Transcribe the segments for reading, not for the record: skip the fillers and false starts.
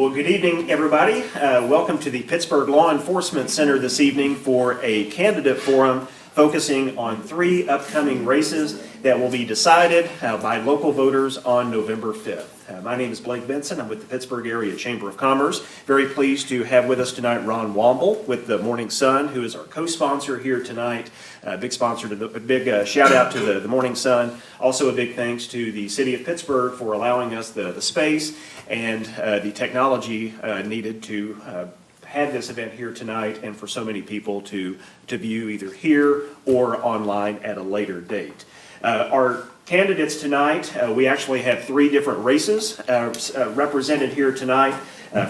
Well, good evening, everybody. Welcome to the Pittsburgh Law Enforcement Center this evening for a candidate forum focusing on 3 upcoming races that will be decided by local voters on November 5th. My name is Blake Benson. I'm with the Pittsburgh Area Chamber of Commerce. Very pleased to have with us tonight Ron Womble with the Morning Sun, who is our co-sponsor here tonight. Big sponsor to a big shout out to the Morning Sun. Also a big thanks to the City of Pittsburgh for allowing us the space and the technology needed to have this event here tonight, and for so many people to view either here or online at a later date. Our candidates tonight, we actually have 3 different races represented here tonight.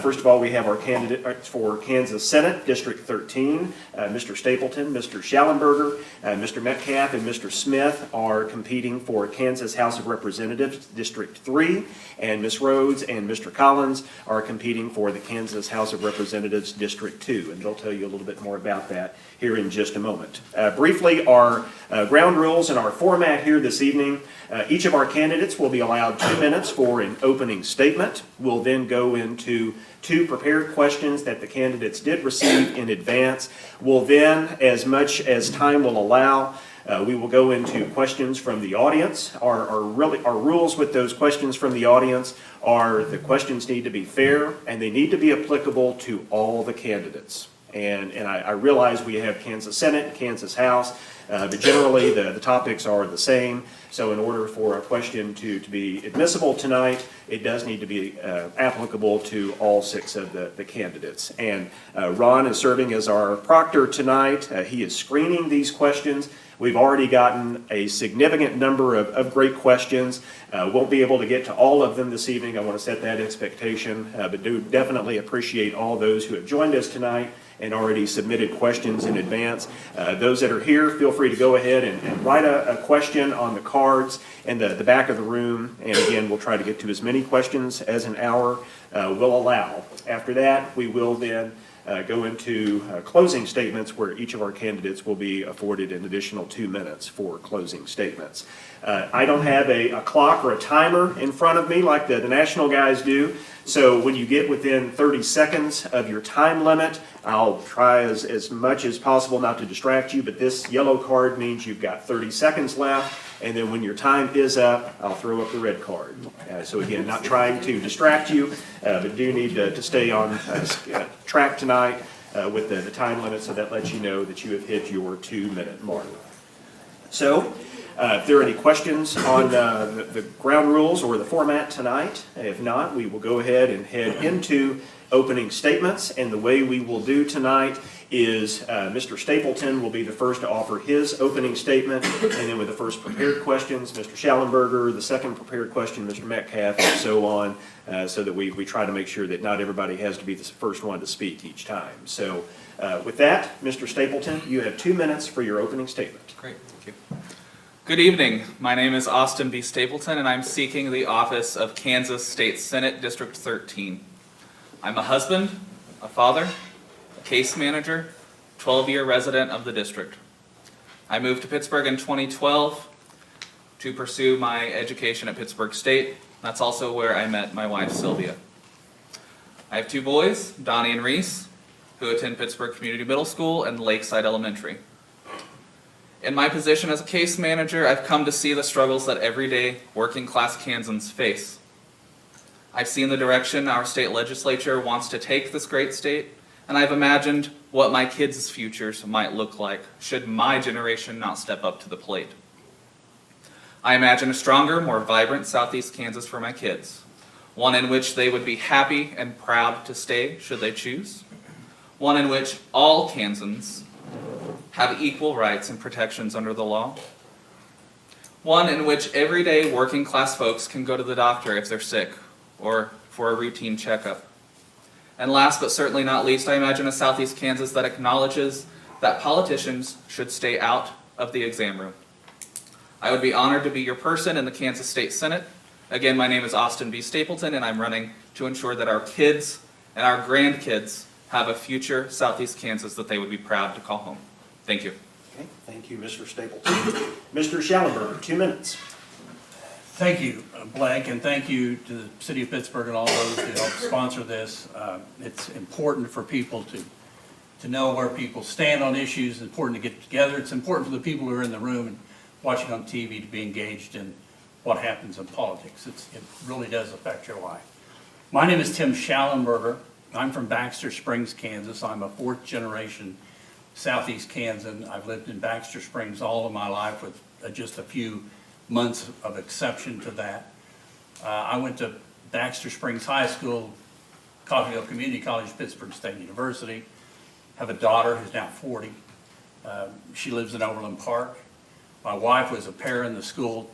First of all, we have our candidate for Kansas Senate, District 13, Mr. Stapleton, Mr. Schallenberger, Mr. Metcalf, and Mr. Smith are competing for Kansas House of Representatives, District 3, and Ms. Rhodes and Mr. Collins are competing for the Kansas House of Representatives, District 2, and they'll tell you a little bit more about that here in just a moment. Briefly, our ground rules and our format here this evening. Each of our candidates will be allowed 2 minutes for an opening statement. We'll then go into 2 prepared questions that the candidates did receive in advance. We'll then, as much as time will allow, we will go into questions from the audience. Our rules with those questions from the audience are the questions need to be fair and they need to be applicable to all the candidates. And I realize we have Kansas Senate and Kansas House, but generally the topics are the same. So in order for a question to be admissible tonight, it does need to be applicable to all 6 of the candidates. And Ron is serving as our proctor tonight. He is screening these questions. We've already gotten a significant number of great questions. Won't be able to get to all of them this evening. I want to set that expectation, but do definitely appreciate all those who have joined us tonight and already submitted questions in advance. Those that are here, feel free to go ahead and write a question on the cards in the back of the room. And again, we'll try to get to as many questions as an hour will allow. After that, we will then go into closing statements where each of our candidates will be afforded an additional 2 minutes for closing statements. I don't have a clock or a timer in front of me like the national guys do. So when you get within 30 seconds of your time limit, I'll try as much as possible not to distract you, but this yellow card means you've got 30 seconds left, and then when your time is up, I'll throw up the red card. So again, not trying to distract you, but do need to stay on track tonight with the time limit, so that lets you know that you have hit your 2-minute mark. So, if there are any questions on the ground rules or the format tonight, if not, we will go ahead and head into opening statements. And the way we will do tonight is Mr. Stapleton will be the first to offer his opening statement, and then with the first prepared questions, Mr. Schallenberger, the second prepared question, Mr. Metcalf, and so on, so that we try to make sure that not everybody has to be the first one to speak each time. So with that, Mr. Stapleton, you have 2 minutes for your opening statement. Great, thank you. Good evening. My name is Austin B. Stapleton, and I'm seeking the office of Kansas State Senate District 13. I'm a husband, a father, a case manager, 12-year resident of the district. I moved to Pittsburgh in 2012 to pursue my education at Pittsburgh State. That's also where I met my wife, Sylvia. I have 2 boys, Donnie and Reese, who attend Pittsburgh Community Middle School and Lakeside Elementary. In my position as a case manager, I've come to see the struggles that everyday working-class Kansans face. I've seen the direction our state legislature wants to take this great state, and I've imagined what my kids' futures might look like should my generation not step up to the plate. I imagine a stronger, more vibrant Southeast Kansas for my kids, one in which they would be happy and proud to stay should they choose, one in which all Kansans have equal rights and protections under the law, one in which everyday working class folks can go to the doctor if they're sick or for a routine checkup. And last but certainly not least, I imagine a Southeast Kansas that acknowledges that politicians should stay out of the exam room. I would be honored to be your person in the Kansas State Senate. Again, my name is Austin B. Stapleton, and I'm running to ensure that our kids and our grandkids have a future Southeast Kansas that they would be proud to call home. Thank you. Okay, thank you, Mr. Stapleton. Mr. Schallenberger, 2 minutes. Thank you, Blake, and thank you to the city of Pittsburgh and all those who helped sponsor this. It's important for people to know where people stand on issues. It's important to get together. It's important for the people who are in the room and watching on TV to be engaged in what happens in politics. It really does affect your life. My name is Tim Schallenberger. I'm from Baxter Springs, Kansas. I'm a fourth generation Southeast Kansan. I've lived in Baxter Springs all of my life with just a few months of exception to that. I went to Baxter Springs High School, Coffeyville Community College, Pittsburgh State University. Have a daughter who's now 40. She lives in Overland Park. My wife was a para in the school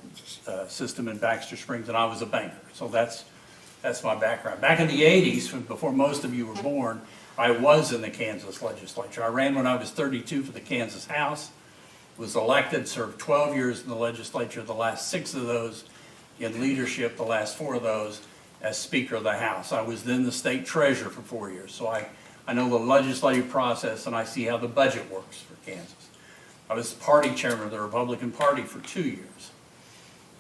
system in Baxter Springs, and I was a banker. So that's my background. Back in the 80s, before most of you were born, I was in the Kansas legislature. I ran when I was 32 for the Kansas House, was elected, served 12 years in the legislature, the last 6 of those in leadership, the last 4 of those as Speaker of the House. I was then the state treasurer for 4 years, so I know the legislative process and I see how the budget works for Kansas. I was party chairman of the Republican Party for 2 years.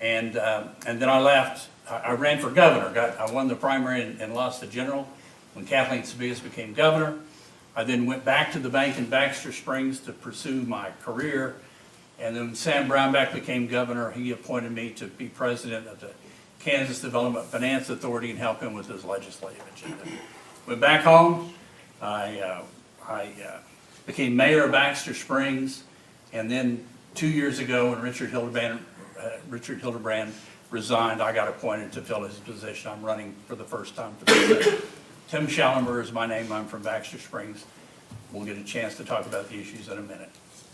And then I left. I ran for governor. I won the primary and lost the general when Kathleen Sebelius became governor. I then went back to the bank in Baxter Springs to pursue my career. And then when Sam Brownback became governor, he appointed me to be president of the Kansas Development Finance Authority and help him with his legislative agenda. Went back home. I became mayor of Baxter Springs. And then 2 years ago, when Richard Hildebrand resigned, I got appointed to fill his position. I'm running for the first time for the Senate. Tim Schallenberger is my name. I'm from Baxter Springs. We'll get a chance to talk about the issues in a minute.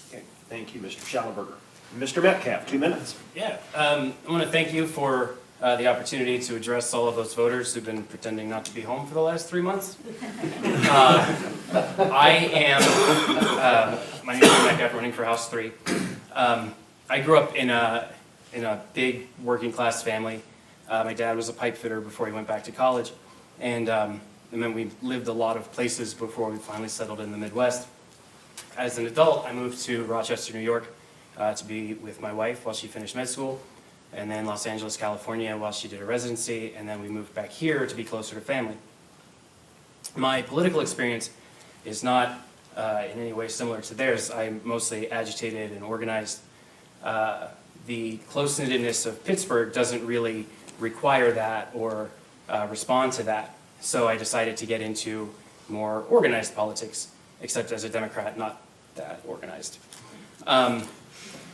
Okay, thank you, Mr. Schallenberger. Mr. Metcalf, 2 minutes. Yeah, I want to thank you for the opportunity to address all of those voters who've been pretending not to be home for the last 3 months. I am, my name is Metcalf, running for House 3. I grew up in a big working class family. My dad was a pipe fitter before he went back to college, and then we lived a lot of places before we finally settled in the Midwest. As an adult, I moved to Rochester, New York, to be with my wife while she finished med school, and then Los Angeles, California while she did her residency, and then we moved back here to be closer to family. My political experience is not in any way similar to theirs. I mostly agitated and organized. The close-knittedness of Pittsburgh doesn't really require that or respond to that. So I decided to get into more organized politics, except as a Democrat, not that organized.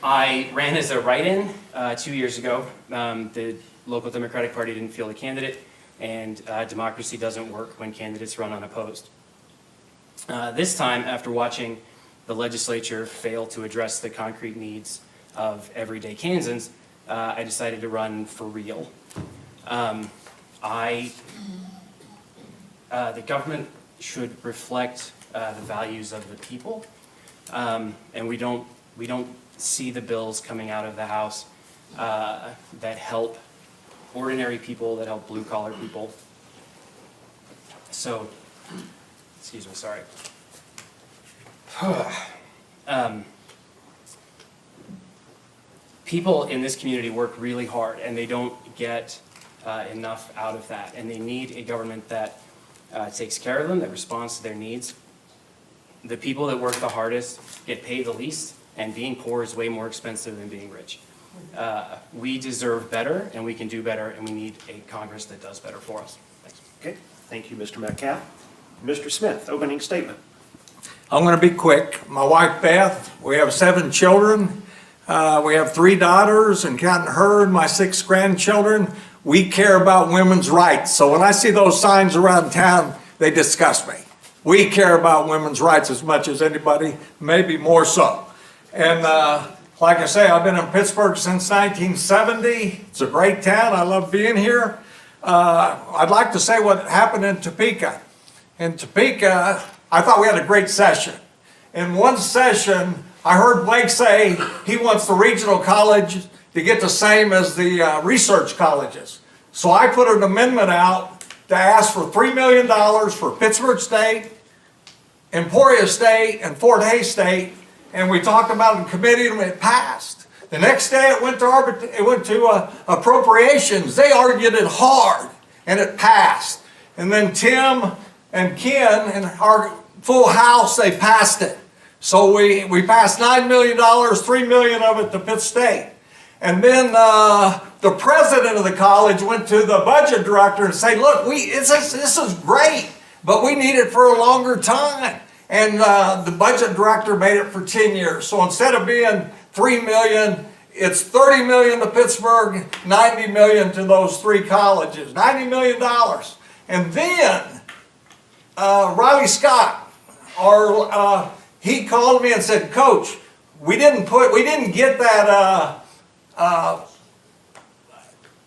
I ran as a write-in 2 years ago. The local Democratic Party didn't field a candidate, and democracy doesn't work when candidates run unopposed. This time, after watching the legislature fail to address the concrete needs of everyday Kansans, I decided to run for real. The government should reflect the values of the people, and we don't see the bills coming out of the House that help ordinary people, that help blue-collar people. So, excuse me, sorry. People in this community work really hard, and they don't get enough out of that, and they need a government that takes care of them, that responds to their needs. The people that work the hardest get paid the least, and being poor is way more expensive than being rich. We deserve better, and we can do better, and we need a Congress that does better for us. Thanks. Okay, thank you, Mr. Metcalf. Mr. Smith, opening statement. I'm going to be quick. My wife Beth, we have 7 children. We have 3 daughters, and counting her and my 6 grandchildren, we care about women's rights. So when I see those signs around town, they disgust me. We care about women's rights as much as anybody, maybe more so. And like I say, I've been in Pittsburgh since 1970. It's a great town. I love being here. I'd like to say what happened in Topeka. In Topeka, I thought we had a great session. In one session, I heard Blake say he wants the regional college to get the same as the research colleges. So I put an amendment out to ask for $3 million for Pittsburgh State, Emporia State, and Fort Hays State, and we talked about it in committee and it passed. The next day it went to appropriations. They argued it hard, and it passed. And then Tim and Ken and our full house, they passed it. So we passed $9 million, $3 million of it to Pitt State. And then the president of the college went to the budget director and said, look, this is great, but we need it for a longer time. And the budget director made it for 10 years. So instead of being $3 million, it's $30 million to Pittsburgh, $90 million to those three colleges, $90 million. And then Riley Scott, he called me and said, Coach, we didn't get that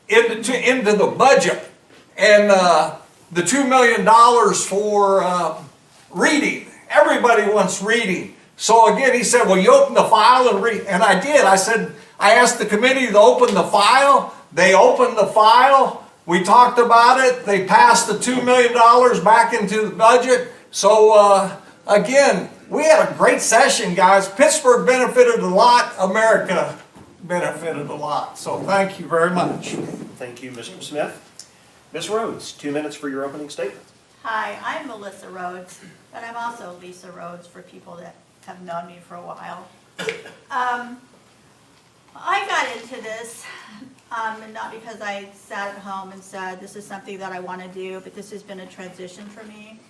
into the budget, and the $2 million for reading. Everybody wants reading. So again, he said, well, you open the file and read. And I did. I asked the committee to open the file. They opened the file. We talked about it. They passed the $2 million back into the budget. So again, we had a great session, guys. Pittsburgh benefited a lot. America benefited a lot. So thank you very much. Thank you, Mr. Smith. Ms. Rhodes, 2 minutes for your opening statement. Hi, I'm Melissa Rhodes, but I'm also Lisa Rhodes for people that have known me for a while. I got into this, not because I sat at home and said, this is something that I want to do, but this has been a transition for me.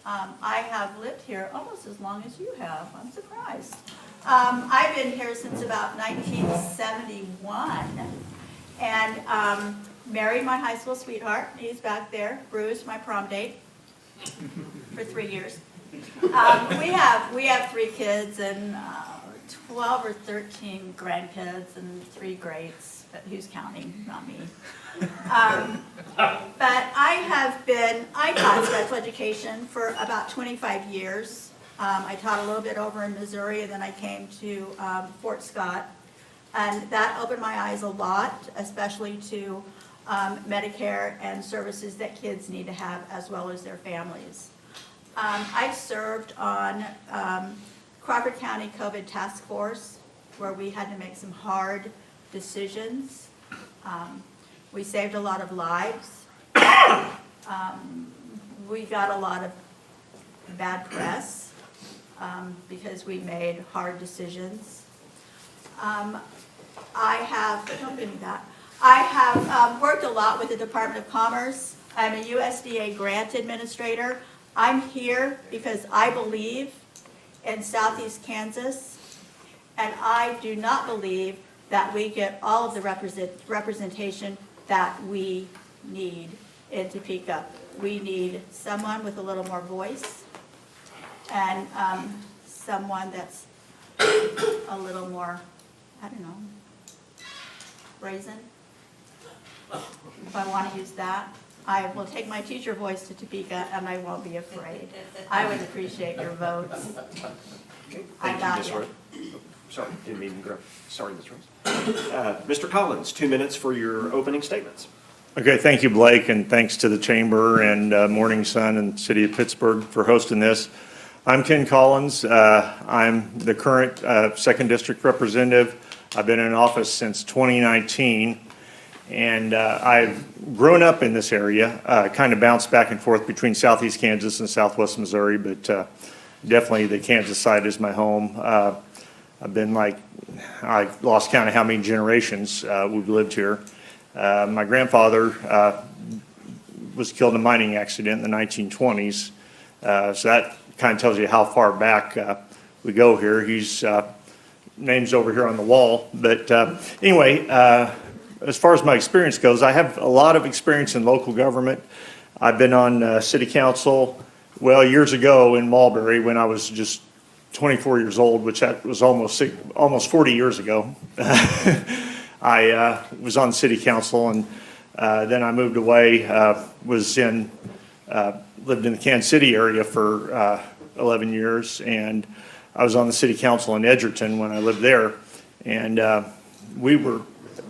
I have lived here almost as long as you have. I'm surprised. I've been here since about 1971, and married my high school sweetheart. He's back there. Bruce, my prom date, for 3 years. We have 3 kids and 12 or 13 grandkids and 3 greats. But who's counting? Not me. But I taught special education for about 25 years. I taught a little bit over in Missouri, and then I came to Fort Scott. And that opened my eyes a lot, especially to Medicare and services that kids need to have, as well as their families. I served on Crawford County COVID Task Force, where we had to make some hard decisions. We saved a lot of lives. We got a lot of bad press because we made hard decisions. I have worked a lot with the Department of Commerce. I'm a USDA grant administrator. I'm here because I believe in Southeast Kansas, and I do not believe that we get all of the representation that we need in Topeka. We need someone with a little more voice, and someone that's a little more, I don't know, brazen, if I want to use that. I will take my teacher voice to Topeka, and I won't be afraid. I would appreciate your votes. Okay, I thank you, got Ms. you. Rhodes. Sorry, didn't mean to interrupt. Sorry, Ms. Rhodes. Mr. Collins, 2 minutes for your opening statements. Okay, thank you, Blake, and thanks to the Chamber and Morning Sun and City of Pittsburgh for hosting this. I'm Ken Collins. I'm the current 2nd District Representative. I've been in office since 2019, and I've grown up in this area, kind of bounced back and forth between Southeast Kansas and Southwest Missouri, but definitely the Kansas side is my home. I've been I lost count of how many generations we've lived here. My grandfather was killed in a mining accident in the 1920s, so that kind of tells you how far back we go here. He's name's over here on the wall, but anyway, as far as my experience goes, I have a lot of experience in local government. I've been on city council, well, years ago in Mulberry when I was just 24 years old, which that was almost 40 years ago. I was on city council, and then I moved away, lived in the Kansas City area for 11 years, and I was on the city council in Edgerton when I lived there. And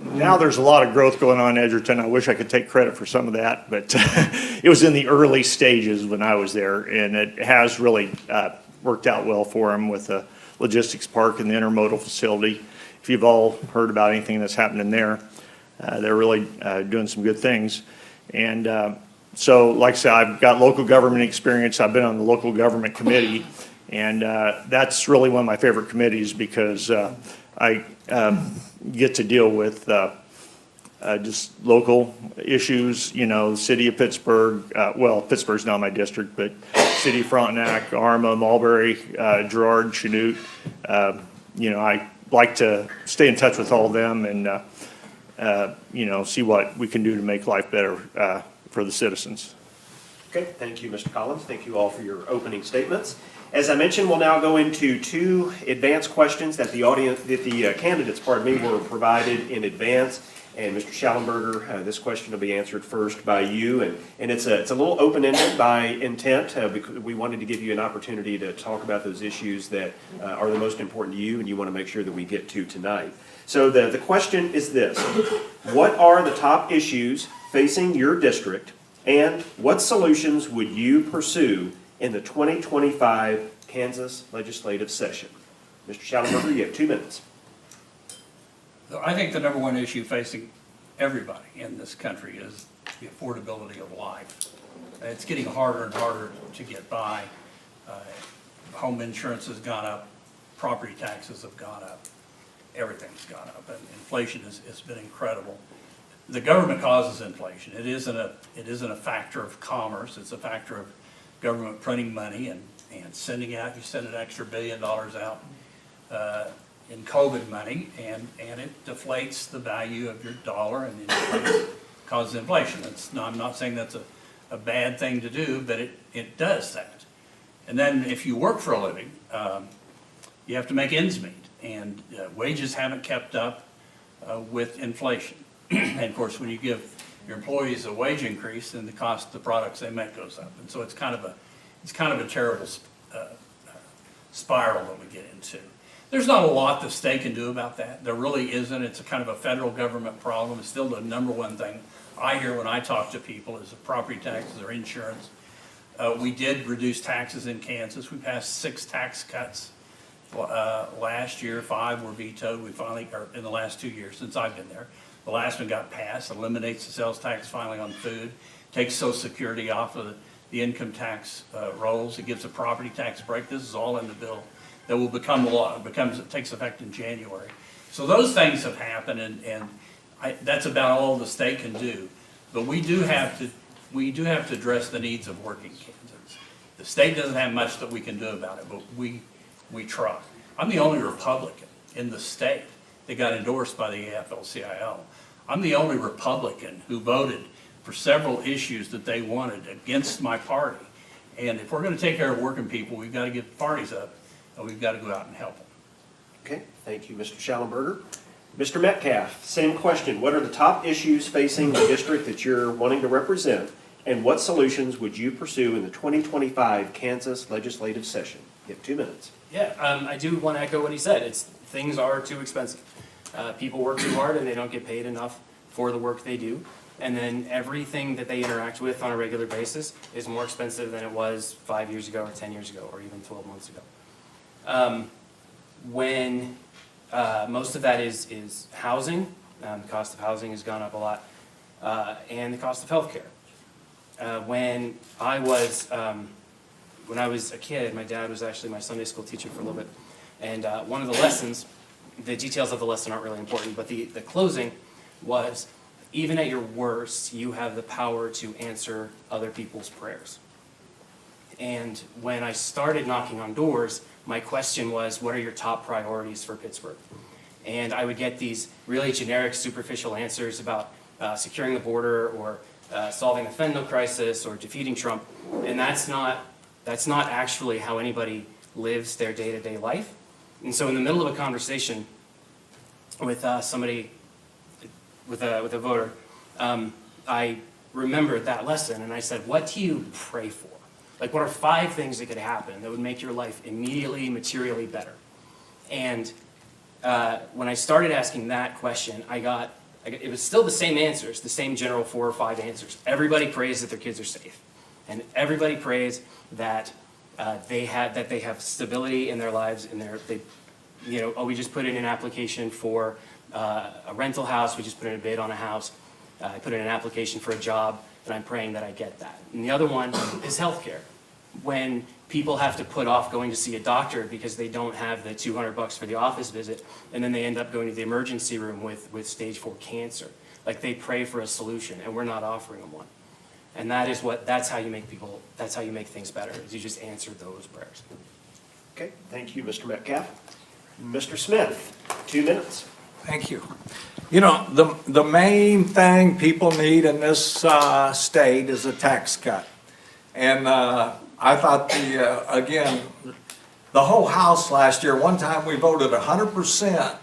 now there's a lot of growth going on in Edgerton. I wish I could take credit for some of that, but it was in the early stages when I was there, and it has really worked out well for them with the logistics park and the intermodal facility. If you've all heard about anything that's happening there, they're really doing some good things. And so, like I said, I've got local government experience. I've been on the local government committee, and that's really one of my favorite committees because I get to deal with just local issues, you know, the city of Pittsburg, well, Pittsburgh's not my district, but city of Frontenac, Arma, Mulberry, Girard, Chanute. You know, I like to stay in touch with all of them and, you know, see what we can do to make life better for the citizens. Okay, thank you, Mr. Collins. Thank you all for your opening statements. As I mentioned, we'll now go into two advanced questions that the candidates, were provided in advance. And Mr. Schallenberger, this question will be answered first by you, and it's a little open-ended by intent, because we wanted to give you an opportunity to talk about those issues that are the most important to you and you want to make sure that we get to tonight. So the question is this: what are the top issues facing your district, and what solutions would you pursue in the 2025 Kansas legislative session? Mr. Schallenberger, you have 2 minutes. I think the number one issue facing everybody in this country is the affordability of life. It's getting harder and harder to get by. Home insurance has gone up, property taxes have gone up, everything's gone up, and inflation has been incredible. The government causes inflation. It isn't a factor of commerce. It's a factor of government printing money and sending out. You send an extra $1 billion out in COVID money, and it deflates the value of your dollar and causes inflation. I'm not saying that's a bad thing to do, but it does that. And then if you work for a living, you have to make ends meet, and wages haven't kept up with inflation. And of course, when you give your employees a wage increase, then the cost of the products they make goes up. And so it's kind of a terrible spiral that we get into. There's not a lot the state can do about that. There really isn't. It's a kind of a federal government problem. It's still the number one thing I hear when I talk to people is the property taxes or insurance. We did reduce taxes in Kansas. We passed 6 tax cuts last year. 5 were vetoed. We finally, or in the last 2 years since I've been there, the last one got passed, eliminates the sales tax finally on food, takes Social Security off of the income tax rolls. It gives a property tax break. This is all in the bill that will become law. It takes effect in January. So those things have happened, and that's about all the state can do. But we do have to address the needs of working Kansans. The state doesn't have much that we can do about it, but we try. I'm the only Republican in the state that got endorsed by the AFL-CIO. I'm the only Republican who voted for several issues that they wanted against my party. And if we're going to take care of working people, we've got to get the parties up, and we've got to go out and help them. Okay, thank you, Mr. Schallenberger. Mr. Metcalf, same question. What are the top issues facing the district that you're wanting to represent, and what solutions would you pursue in the 2025 Kansas legislative session? You have 2 minutes. Yeah, I do want to echo what he said. Things are too expensive. People work too hard and they don't get paid enough for the work they do. And then everything that they interact with on a regular basis is more expensive than it was 5 years ago or 10 years ago or even 12 months ago. When most of that is housing, the cost of housing has gone up a lot, and the cost of healthcare. When I was a kid, my dad was actually my Sunday school teacher for a little bit, and one of the lessons, the details of the lesson aren't really important, but the closing was, even at your worst, you have the power to answer other people's prayers. And when I started knocking on doors, my question was, what are your top priorities for Pittsburgh? And I would get these really generic, superficial answers about securing the border or solving the fentanyl crisis or defeating Trump. And that's not actually how anybody lives their day-to-day life. And so in the middle of a conversation with somebody, with a voter, I remembered that lesson and I said, what do you pray for? Like, what are 5 things that could happen that would make your life immediately, materially better? And when I started asking that question, it was still the same answers, the same general 4 or 5 answers. Everybody prays that their kids are safe. And everybody prays that they have stability in their lives, we just put in an application for a rental house, we just put in a bid on a house, I put in an application for a job, and I'm praying that I get that. And the other one is healthcare. When people have to put off going to see a doctor because they don't have the $200 for the office visit, and then they end up going to the emergency room with stage 4 cancer. Like, they pray for a solution, and we're not offering them one. And that's how you make things better, is you just answer those prayers. Okay, thank you, Mr. Metcalf. Mr. Smith, 2 minutes. Thank you. You know, the main thing people need in this state is a tax cut. And I thought again, the whole House last year, one time we voted 100%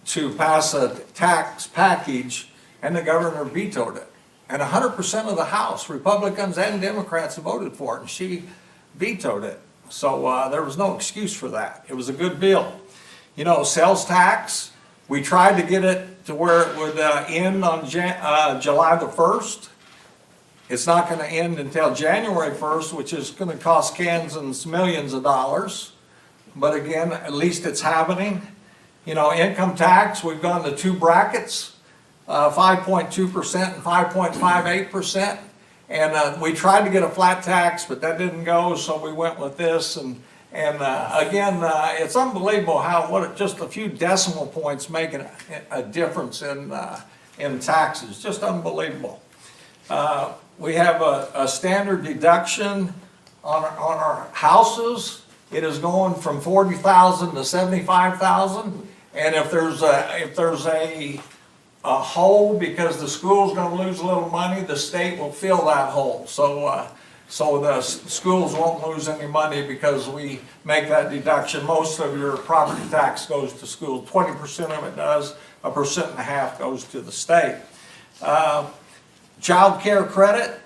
to pass a tax package, and the governor vetoed it. And 100% of the House, Republicans and Democrats, voted for it, and she vetoed it. So there was no excuse for that. It was a good bill. You know, sales tax, we tried to get it to where it would end on July the 1st. It's not going to end until January 1st, which is going to cost Kansans millions of dollars. But again, at least it's happening. You know, income tax, we've gone to 2 brackets, 5.2% and 5.58%. And we tried to get a flat tax, but that didn't go, so we went with this. And again, it's unbelievable how just a few decimal points make a difference in taxes. Just unbelievable. We have a standard deduction on our houses. It is going from $40,000 to $75,000. And if there's a hole because the school's going to lose a little money, the state will fill that hole. So the schools won't lose any money because we make that deduction. Most of your property tax goes to schools. 20% of it does. 1.5% goes to the state. Child care credit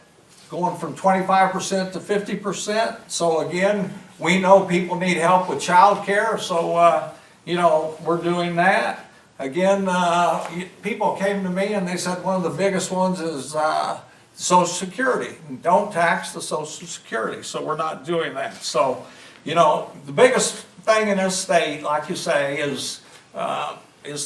going from 25% to 50%. So again, we know people need help with child care. So, we're doing that. Again, people came to me and they said one of the biggest ones is Social Security. Don't tax the Social Security, so we're not doing that. So, the biggest thing in this state, like you say, is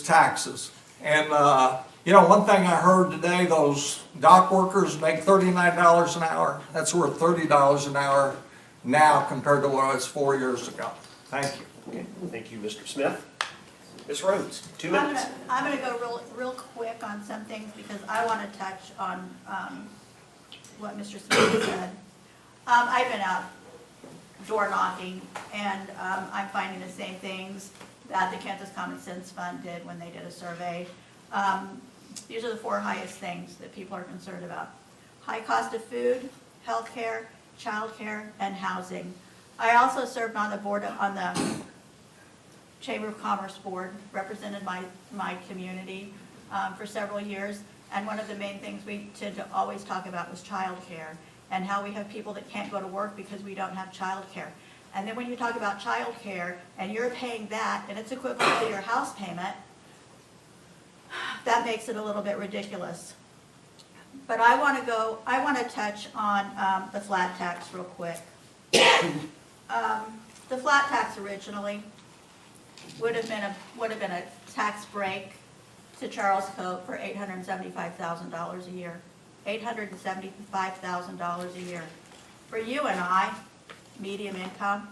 taxes. And, one thing I heard today, those dock workers make $39 an hour. That's worth $30 an hour now compared to what it was 4 years ago. Thank you. Okay, thank you, Mr. Smith. Ms. Rhodes, 2 minutes. I'm gonna go real quick on some things because I want to touch on what Mr. Smith said. I've been out door knocking, and I'm finding the same things that the Kansas Common Sense Fund did when they did a survey. These are the 4 highest things that people are concerned about: high cost of food, health care, child care, and housing. I also served on the board, on the Chamber of Commerce board, represented my community for several years, and one of the main things we tend to always talk about was child care, and how we have people that can't go to work because we don't have child care. And then when you talk about child care, and you're paying that, and it's equivalent to your house payment, that makes it a little bit ridiculous. But I want to touch on the flat tax real quick. The flat tax originally would have been a tax break to Charles Cope for $875,000 a year. $875,000 a year. For you and I, medium income,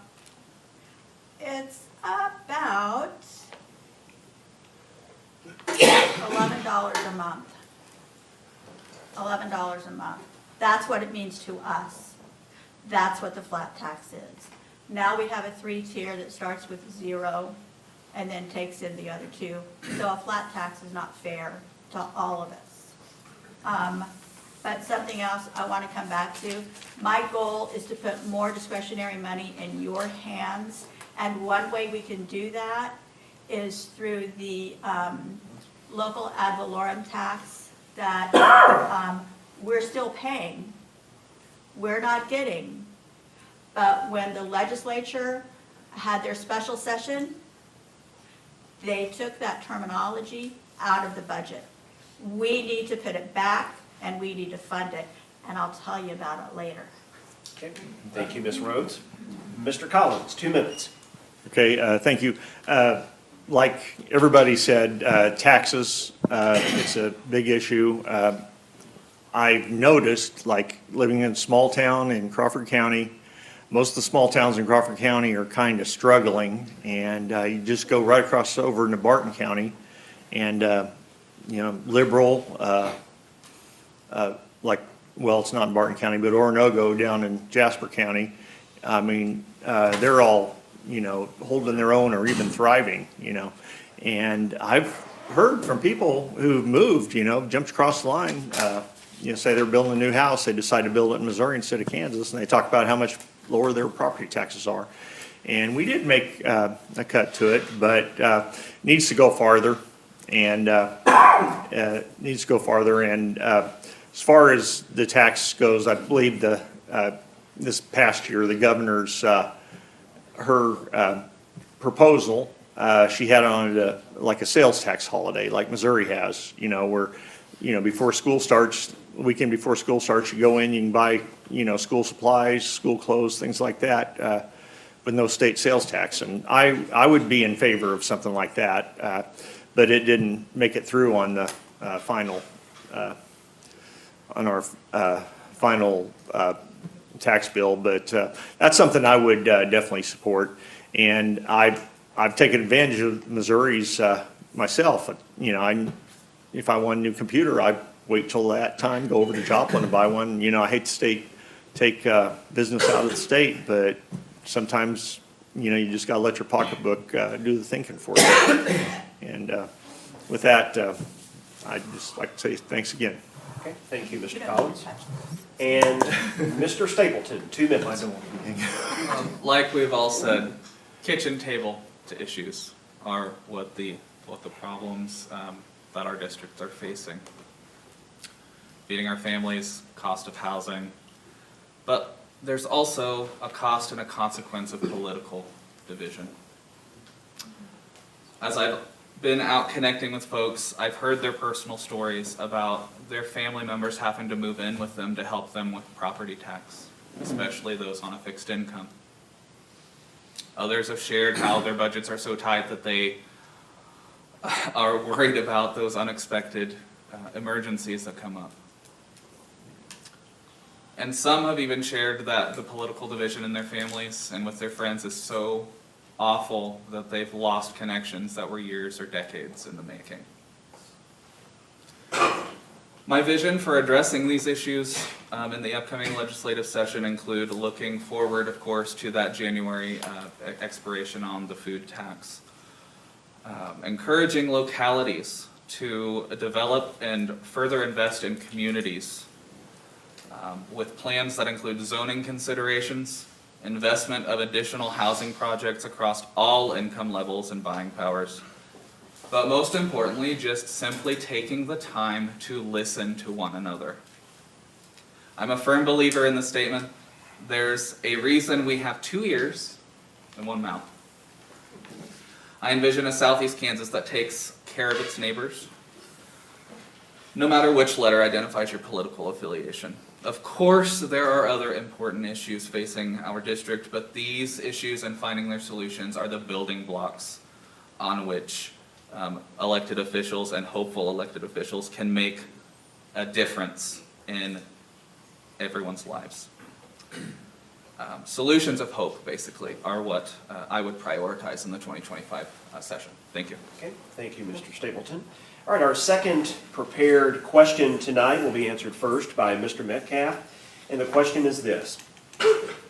it's about $11 a month. $11 a month. That's what it means to us. That's what the flat tax is. Now we have a 3-tier that starts with 0 and then takes in the other 2. So a flat tax is not fair to all of us. But something else I want to come back to. My goal is to put more discretionary money in your hands. And one way we can do that is through the local ad valorem tax that we're still paying. We're not getting. But when the legislature had their special session, they took that terminology out of the budget. We need to put it back, and we need to fund it, and I'll tell you about it later. Okay, thank you, Ms. Rhodes. Mr. Collins, 2 minutes. Okay, thank you. Like everybody said, taxes, it's a big issue. I've noticed, like living in a small town in Crawford County, most of the small towns in Crawford County are kind of struggling, and you just go right across over into Barton County, and liberal, like, well, it's not in Barton County, but Oronogo down in Jasper County. I mean, they're all, holding their own or even thriving, And I've heard from people who've moved, jumped across the line, say they're building a new house, they decide to build it in Missouri instead of Kansas, and they talk about how much lower their property taxes are. And we did make a cut to it, but needs to go farther, and as far as the tax goes, I believe this past year, the governor's her proposal, she had on it like a sales tax holiday, like Missouri has, where, before school starts, weekend before school starts, you go in, you can buy, school supplies, school clothes, things like that, with no state sales tax. And I would be in favor of something like that, but it didn't make it through on the final, on our final tax bill, but that's something I would definitely support. And I've taken advantage of Missouri's myself. If I want a new computer, I wait till that time, go over to Joplin and buy one. I hate to take business out of the state, but sometimes you just got to let your pocketbook do the thinking for you. And with that, I'd just like to say thanks again. Okay, thank you, Mr. Collins. And Mr. Stapleton, 2 minutes. Like we've all said, kitchen table to issues are what the problems that our districts are facing. Feeding our families, cost of housing, but there's also a cost and a consequence of political division. As I've been out connecting with folks, I've heard their personal stories about their family members having to move in with them to help them with property tax, especially those on a fixed income. Others have shared how their budgets are so tight that they are worried about those unexpected emergencies that come up. And some have even shared that the political division in their families and with their friends is so awful that they've lost connections that were years or decades in the making. My vision for addressing these issues in the upcoming legislative session include looking forward, of course, to that January expiration on the food tax. Encouraging localities to develop and further invest in communities with plans that include zoning considerations, investment of additional housing projects across all income levels and buying powers, but most importantly, just simply taking the time to listen to one another. I'm a firm believer in the statement, there's a reason we have 2 ears and 1 mouth. I envision a Southeast Kansas that takes care of its neighbors, no matter which letter identifies your political affiliation. Of course, there are other important issues facing our district, but these issues and finding their solutions are the building blocks on which elected officials and hopeful elected officials can make a difference in everyone's lives. Solutions of hope, basically, are what I would prioritize in the 2025 session. Thank you. Okay, thank you, Mr. Stapleton. All right, our second prepared question tonight will be answered first by Mr. Metcalf. And the question is this.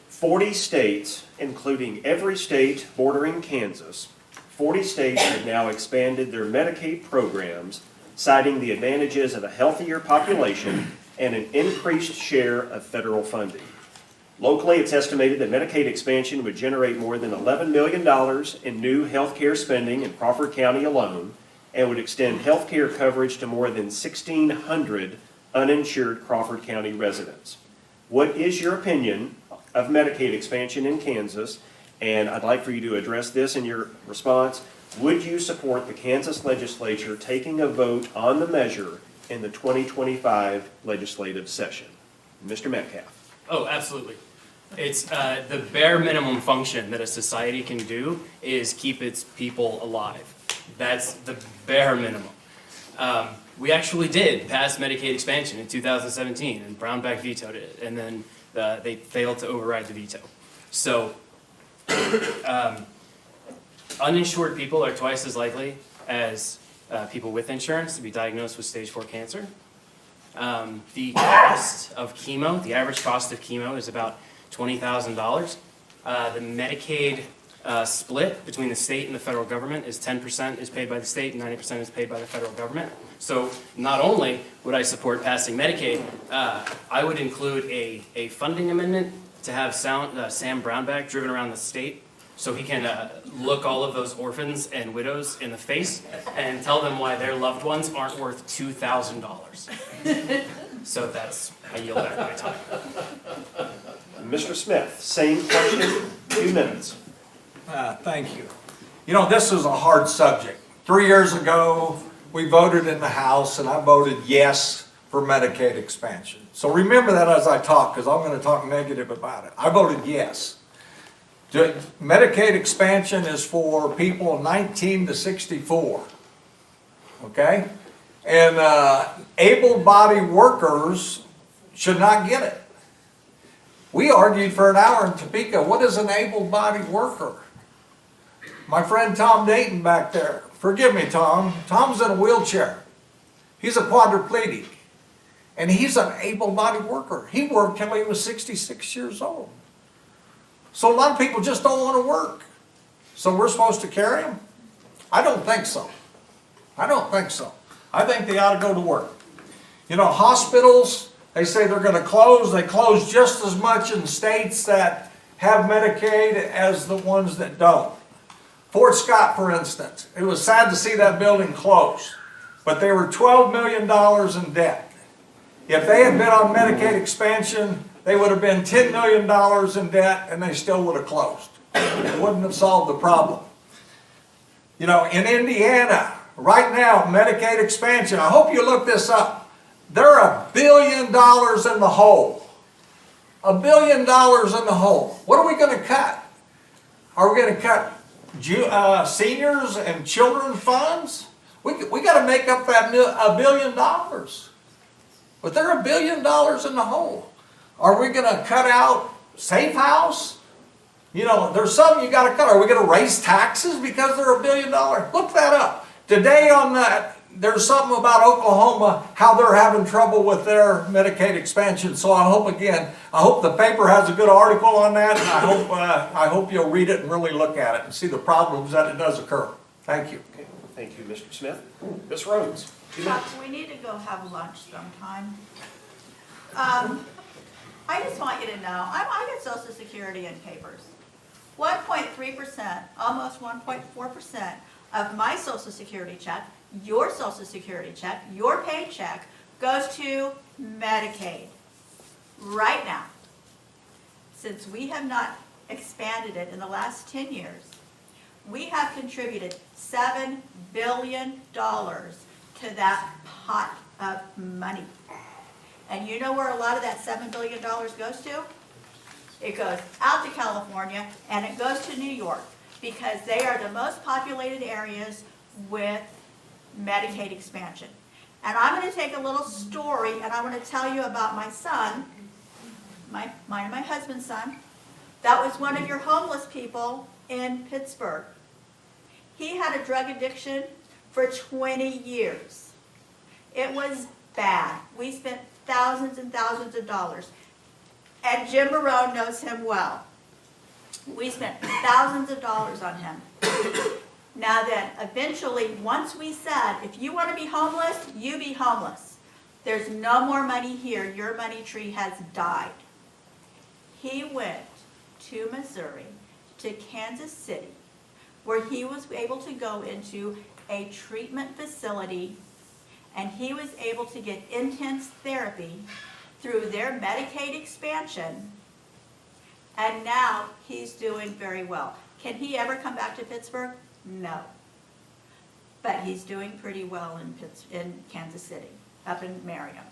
40 states, including every state bordering Kansas, 40 states have now expanded their Medicaid programs, citing the advantages of a healthier population and an increased share of federal funding. Locally, it's estimated that Medicaid expansion would generate more than $11 million in new health care spending in Crawford County alone, and would extend health care coverage to more than 1,600 uninsured Crawford County residents. What is your opinion of Medicaid expansion in Kansas? And I'd like for you to address this in your response. Would you support the Kansas legislature taking a vote on the measure in the 2025 legislative session? Mr. Metcalf. Oh, absolutely. It's the bare minimum function that a society can do is keep its people alive. That's the bare minimum. We actually did pass Medicaid expansion in 2017, and Brownback vetoed it, and then they failed to override the veto. So, uninsured people are twice as likely as people with insurance to be diagnosed with stage 4 cancer. The cost of chemo, the average cost of chemo is about $20,000. The Medicaid split between the state and the federal government is 10% is paid by the state and 90% is paid by the federal government. So not only would I support passing Medicaid, I would include a funding amendment to have Sam Brownback driven around the state so he can look all of those orphans and widows in the face and tell them why their loved ones aren't worth $2,000. So that's, I yield back my time. Mr. Smith, same question, 2 minutes. Thank you. You know, this is a hard subject. 3 years ago, we voted in the House, and I voted yes for Medicaid expansion. So remember that as I talk, because I'm going to talk negative about it. I voted yes. Medicaid expansion is for people 19 to 64, okay? And able-bodied workers should not get it. We argued for an hour in Topeka, what is an able-bodied worker? My friend Tom Dayton back there, forgive me Tom, Tom's in a wheelchair. He's a quadriplegic, and he's an able-bodied worker. He worked till he was 66 years old. So a lot of people just don't want to work. So we're supposed to carry them? I don't think so. I don't think so. I think they ought to go to work. You know, hospitals, they say they're going to close. They close just as much in states that have Medicaid as the ones that don't. Fort Scott, for instance, it was sad to see that building close, but they were $12 million in debt. If they had been on Medicaid expansion, they would have been $10 million in debt and they still would have closed. It wouldn't have solved the problem. You know, in Indiana, right now, Medicaid expansion, I hope you look this up. They're $1 billion in the hole. $1 billion in the hole. What are we going to cut? Are we going to cut seniors and children funds? We got to make up that $1 billion. But they're $1 billion in the hole. Are we going to cut out Safe House? You know, there's some you got to cut. Are we going to raise taxes because they're $1 billion? Look that up. Today on that, there's something about Oklahoma, how they're having trouble with their Medicaid expansion. So I hope the paper has a good article on that, and I hope you'll read it and really look at it and see the problems that it does occur. Thank you. Okay, thank you, Mr. Smith. Ms. Rhodes, 2 minutes. We need to go have lunch sometime. I just want you to know, I get Social Security in papers. 1.3%, almost 1.4% of my Social Security check, your Social Security check, your paycheck, goes to Medicaid. Right now. Since we have not expanded it in the last 10 years, we have contributed $7 billion to that pot of money. And you know where a lot of that $7 billion goes to? It goes out to California and it goes to New York because they are the most populated areas with Medicaid expansion. And I'm going to take a little story and I want to tell you about my son, mine and my husband's son. That was one of your homeless people in Pittsburgh. He had a drug addiction for 20 years. It was bad. We spent thousands and thousands of dollars. And Jim Barone knows him well. We spent thousands of dollars on him. Now then, eventually, once we said, if you want to be homeless, you be homeless. There's no more money here. Your money tree has died. He went to Missouri, to Kansas City, where he was able to go into a treatment facility, and he was able to get intense therapy through their Medicaid expansion, and now he's doing very well. Can he ever come back to Pittsburgh? No. But he's doing pretty well in Kansas City, up in Marion.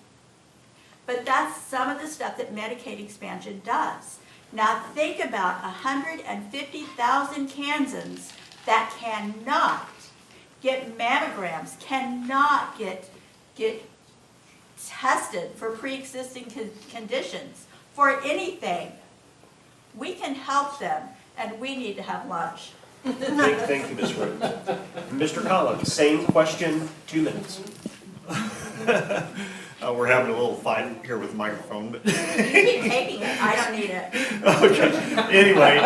But that's some of the stuff that Medicaid expansion does. Now think about 150,000 Kansans that cannot get mammograms, cannot get tested for pre-existing conditions, for anything. We can help them, and we need to have lunch. Thank you, Ms. Rhodes. Mr. Collins, same question, 2 minutes. We're having a little fight here with the microphone, but. You keep taking it, I don't need it. Okay, anyway,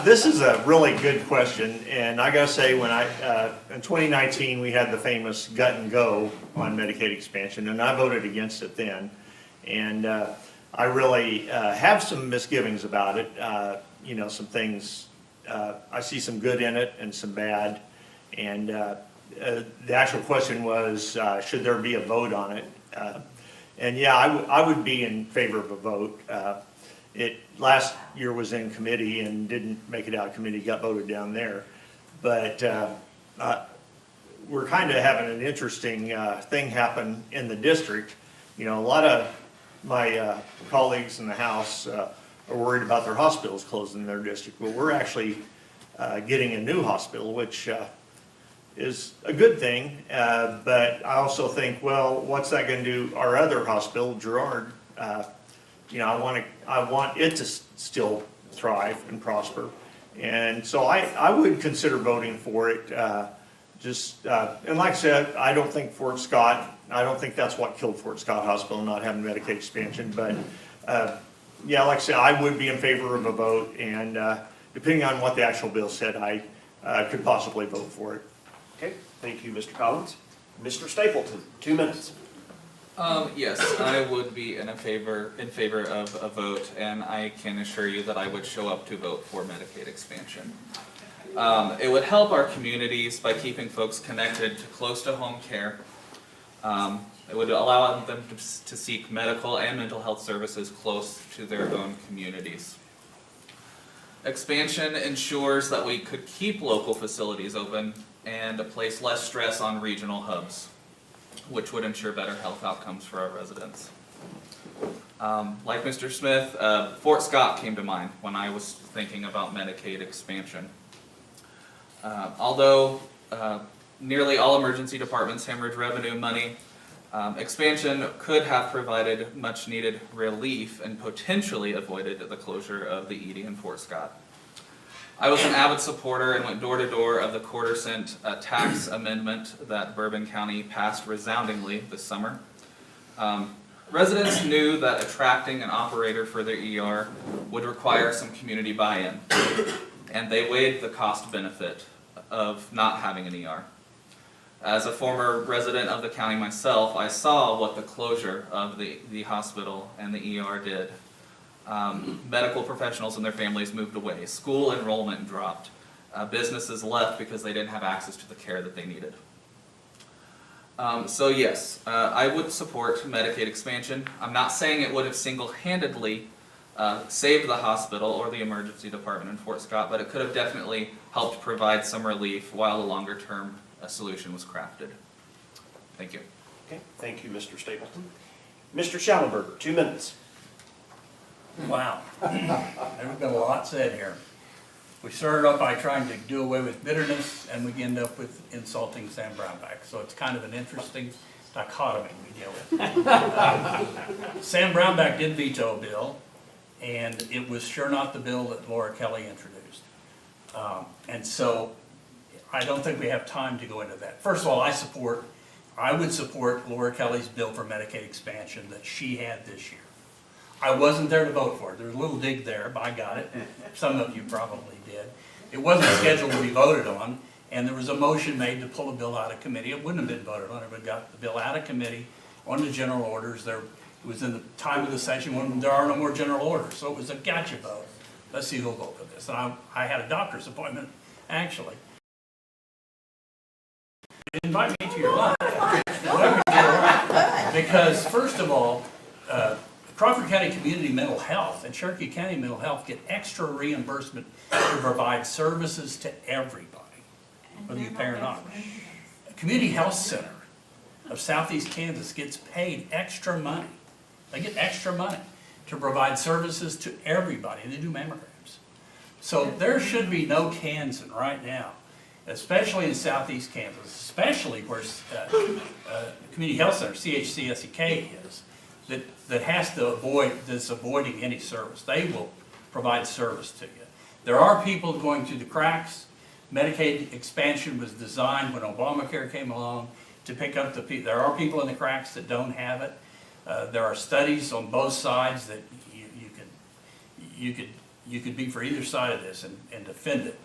this is a really good question, and I gotta say, when in 2019, we had the famous gut and go on Medicaid expansion, and I voted against it then. And I really have some misgivings about it, some things, I see some good in it and some bad. And the actual question was, should there be a vote on it? And yeah, I would be in favor of a vote. It last year was in committee and didn't make it out of committee, got voted down there. But we're kind of having an interesting thing happen in the district. A lot of my colleagues in the House are worried about their hospitals closing in their district. Well, we're actually getting a new hospital, which is a good thing, but I also think, well, what's that going to do? Our other hospital, Girard, I want it to still thrive and prosper, and so I would consider voting for it. And like I said, I don't think I don't think that's what killed Fort Scott Hospital, not having Medicaid expansion. But yeah, like I said, I would be in favor of a vote, and depending on what the actual bill said, I could possibly vote for it. Okay, thank you, Mr. Collins. Mr. Stapleton, 2 minutes. Yes, I would be in favor of a vote, and I can assure you that I would show up to vote for Medicaid expansion. It would help our communities by keeping folks connected to close to home care. It would allow them to seek medical and mental health services close to their own communities. Expansion ensures that we could keep local facilities open and place less stress on regional hubs, which would ensure better health outcomes for our residents. Like Mr. Smith, Fort Scott came to mind when I was thinking about Medicaid expansion. Although nearly all emergency departments hemorrhage revenue money, expansion could have provided much needed relief and potentially avoided the closure of the ED in Fort Scott. I was an avid supporter and went door to door of the quarter-cent tax amendment that Bourbon County passed resoundingly this summer. Residents knew that attracting an operator for their ER would require some community buy-in, and they weighed the cost benefit of not having an ER. As a former resident of the county myself, I saw what the closure of the hospital and the ER did. Medical professionals and their families moved away. School enrollment dropped. Businesses left because they didn't have access to the care that they needed. So yes, I would support Medicaid expansion. I'm not saying it would have single-handedly saved the hospital or the emergency department in Fort Scott, but it could have definitely helped provide some relief while a longer-term solution was crafted. Thank you. Okay, thank you, Mr. Stapleton. Mr. Schallenberger, 2 minutes. Wow. There's been a lot said here. We started off by trying to do away with bitterness, and we end up with insulting Sam Brownback. So it's kind of an interesting dichotomy we deal with. Sam Brownback did veto a bill, and it was sure not the bill that Laura Kelly introduced. And so I don't think we have time to go into that. First of all, I would support Laura Kelly's bill for Medicaid expansion that she had this year. I wasn't there to vote for it. There was a little dig there, but I got it. Some of you probably did. It wasn't scheduled to be voted on, and there was a motion made to pull a bill out of committee. It wouldn't have been voted on. It would have got the bill out of committee on the general orders. It was in the time of the session when there are no more general orders, so it was a gotcha vote. Let's see who'll vote for this. And I had a doctor's appointment, actually. Invite me to your lunch. Because first of all, Crawford County Community Mental Health and Cherokee County Mental Health get extra reimbursement to provide services to everybody, whether you pay or not. A Community Health Center of Southeast Kansas gets paid extra money. They get extra money. to provide services to everybody. They do mammograms. So there should be no Kansan right now, especially in southeast Kansas, especially where Community Health Center, CHCSEK is, that has to avoid, that's avoiding any service. They will provide service to you. There are people going through the cracks. Medicaid expansion was designed when Obamacare came along to pick up the people. There are people in the cracks that don't have it. There are studies on both sides that you could be for either side of this and defend it.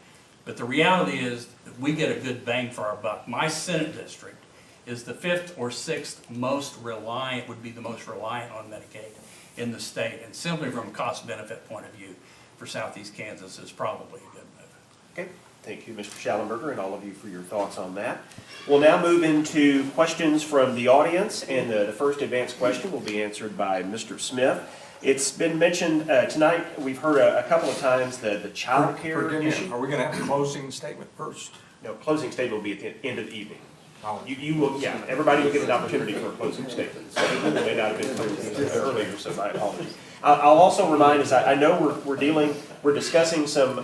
But the reality is that we get a good bang for our buck. My Senate district is the 5th or 6th most reliant, would be the most reliant on Medicaid in the state. And simply from a cost benefit point of view for southeast Kansas is probably a good move. Okay, thank you, Mr. Schallenberger, and all of you for your thoughts on that. We'll now move into questions from the audience, and the first advanced question will be answered by Mr. Smith. It's been mentioned tonight, we've heard a couple of times the child care Forgive me, issue. are we gonna have a closing statement first? No, closing statement will be at the end of the evening. Oh. You will, yeah, everybody will get an opportunity for a closing statement. So it may not have been clear earlier, so my apologies. I'll also remind us, I know we're discussing some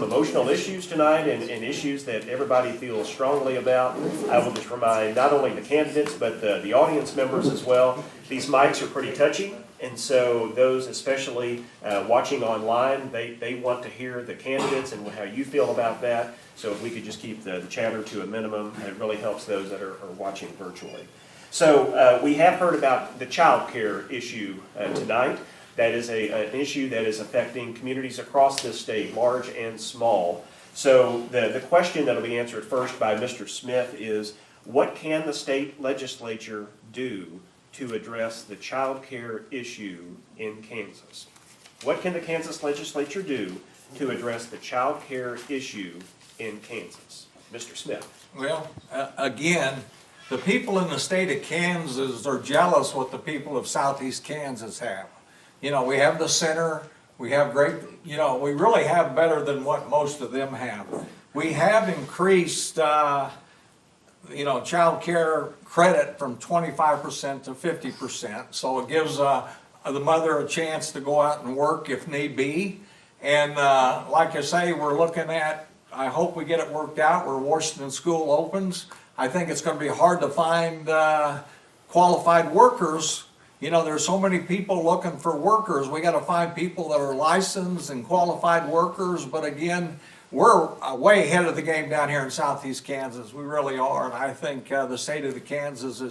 emotional issues tonight and issues that everybody feels strongly about. I will just remind not only the candidates, but the audience members as well. These mics are pretty touchy, and so those especially watching online, they want to hear the candidates and how you feel about that. So if we could just keep the chatter to a minimum, it really helps those that are watching virtually. So we have heard about the child care issue tonight. That is an issue that is affecting communities across this state, large and small. So the question that will be answered first by Mr. Smith is, what can the state legislature do to address the child care issue in Kansas? What can the Kansas legislature do to address the child care issue in Kansas? Mr. Smith. Well, again, the people in the state of Kansas are jealous what the people of southeast Kansas have. You know, we have the center, we have great, you know, we really have better than what most of them have. We have increased, you know, child care credit from 25% to 50%. So it gives the mother a chance to go out and work if need be. And like I say, we're looking at, I hope we get it worked out where Washington School opens. I think it's going to be hard to find qualified workers. You know, there's so many people looking for workers. We got to find people that are licensed and qualified workers. But again, we're way ahead of the game down here in southeast Kansas. We really are. And I think the state of the Kansas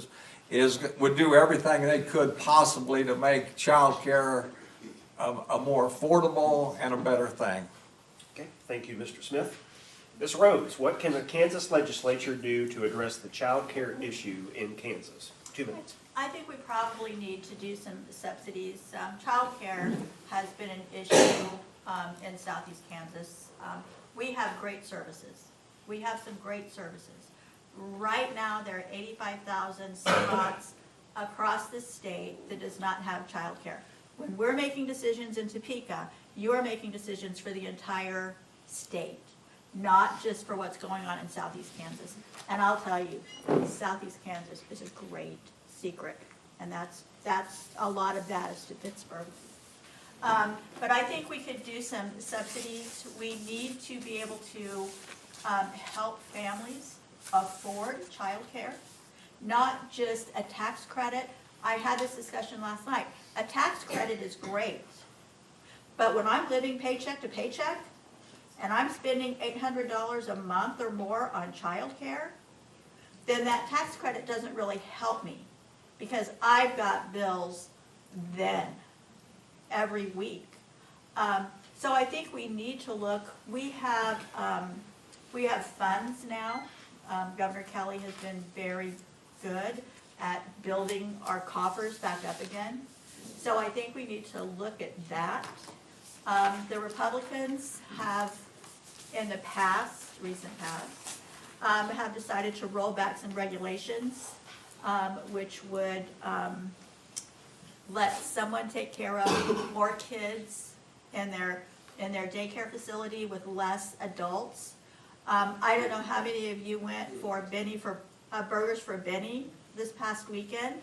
would do everything they could possibly to make child care a more affordable and a better thing. Okay, thank you, Mr. Smith. Ms. Rose, what can the Kansas legislature do to address the child care issue in Kansas? 2 minutes. I think we probably need to do some subsidies. Childcare has been an issue in southeast Kansas. We have great services. We have some great services. Right now, there are 85,000 spots across the state that does not have childcare. When we're making decisions in Topeka, you are making decisions for the entire state, not just for what's going on in southeast Kansas. And I'll tell you, southeast Kansas is a great secret, and that's a lot of that is to Pittsburgh. But I think we could do some subsidies. We need to be able to help families afford childcare, not just a tax credit. I had this discussion last night. A tax credit is great, but when I'm living paycheck to paycheck and I'm spending $800 a month or more on childcare, then that tax credit doesn't really help me, because I've got bills then every week. So I think we need to look. We have funds now. Governor Kelly has been very good at building our coffers back up again. So I think we need to look at that. The Republicans have, in the past, recent past, have decided to roll back some regulations, which would let someone take care of more kids in their daycare facility with less adults. I don't know how many of you went for Burgers for Benny this past weekend,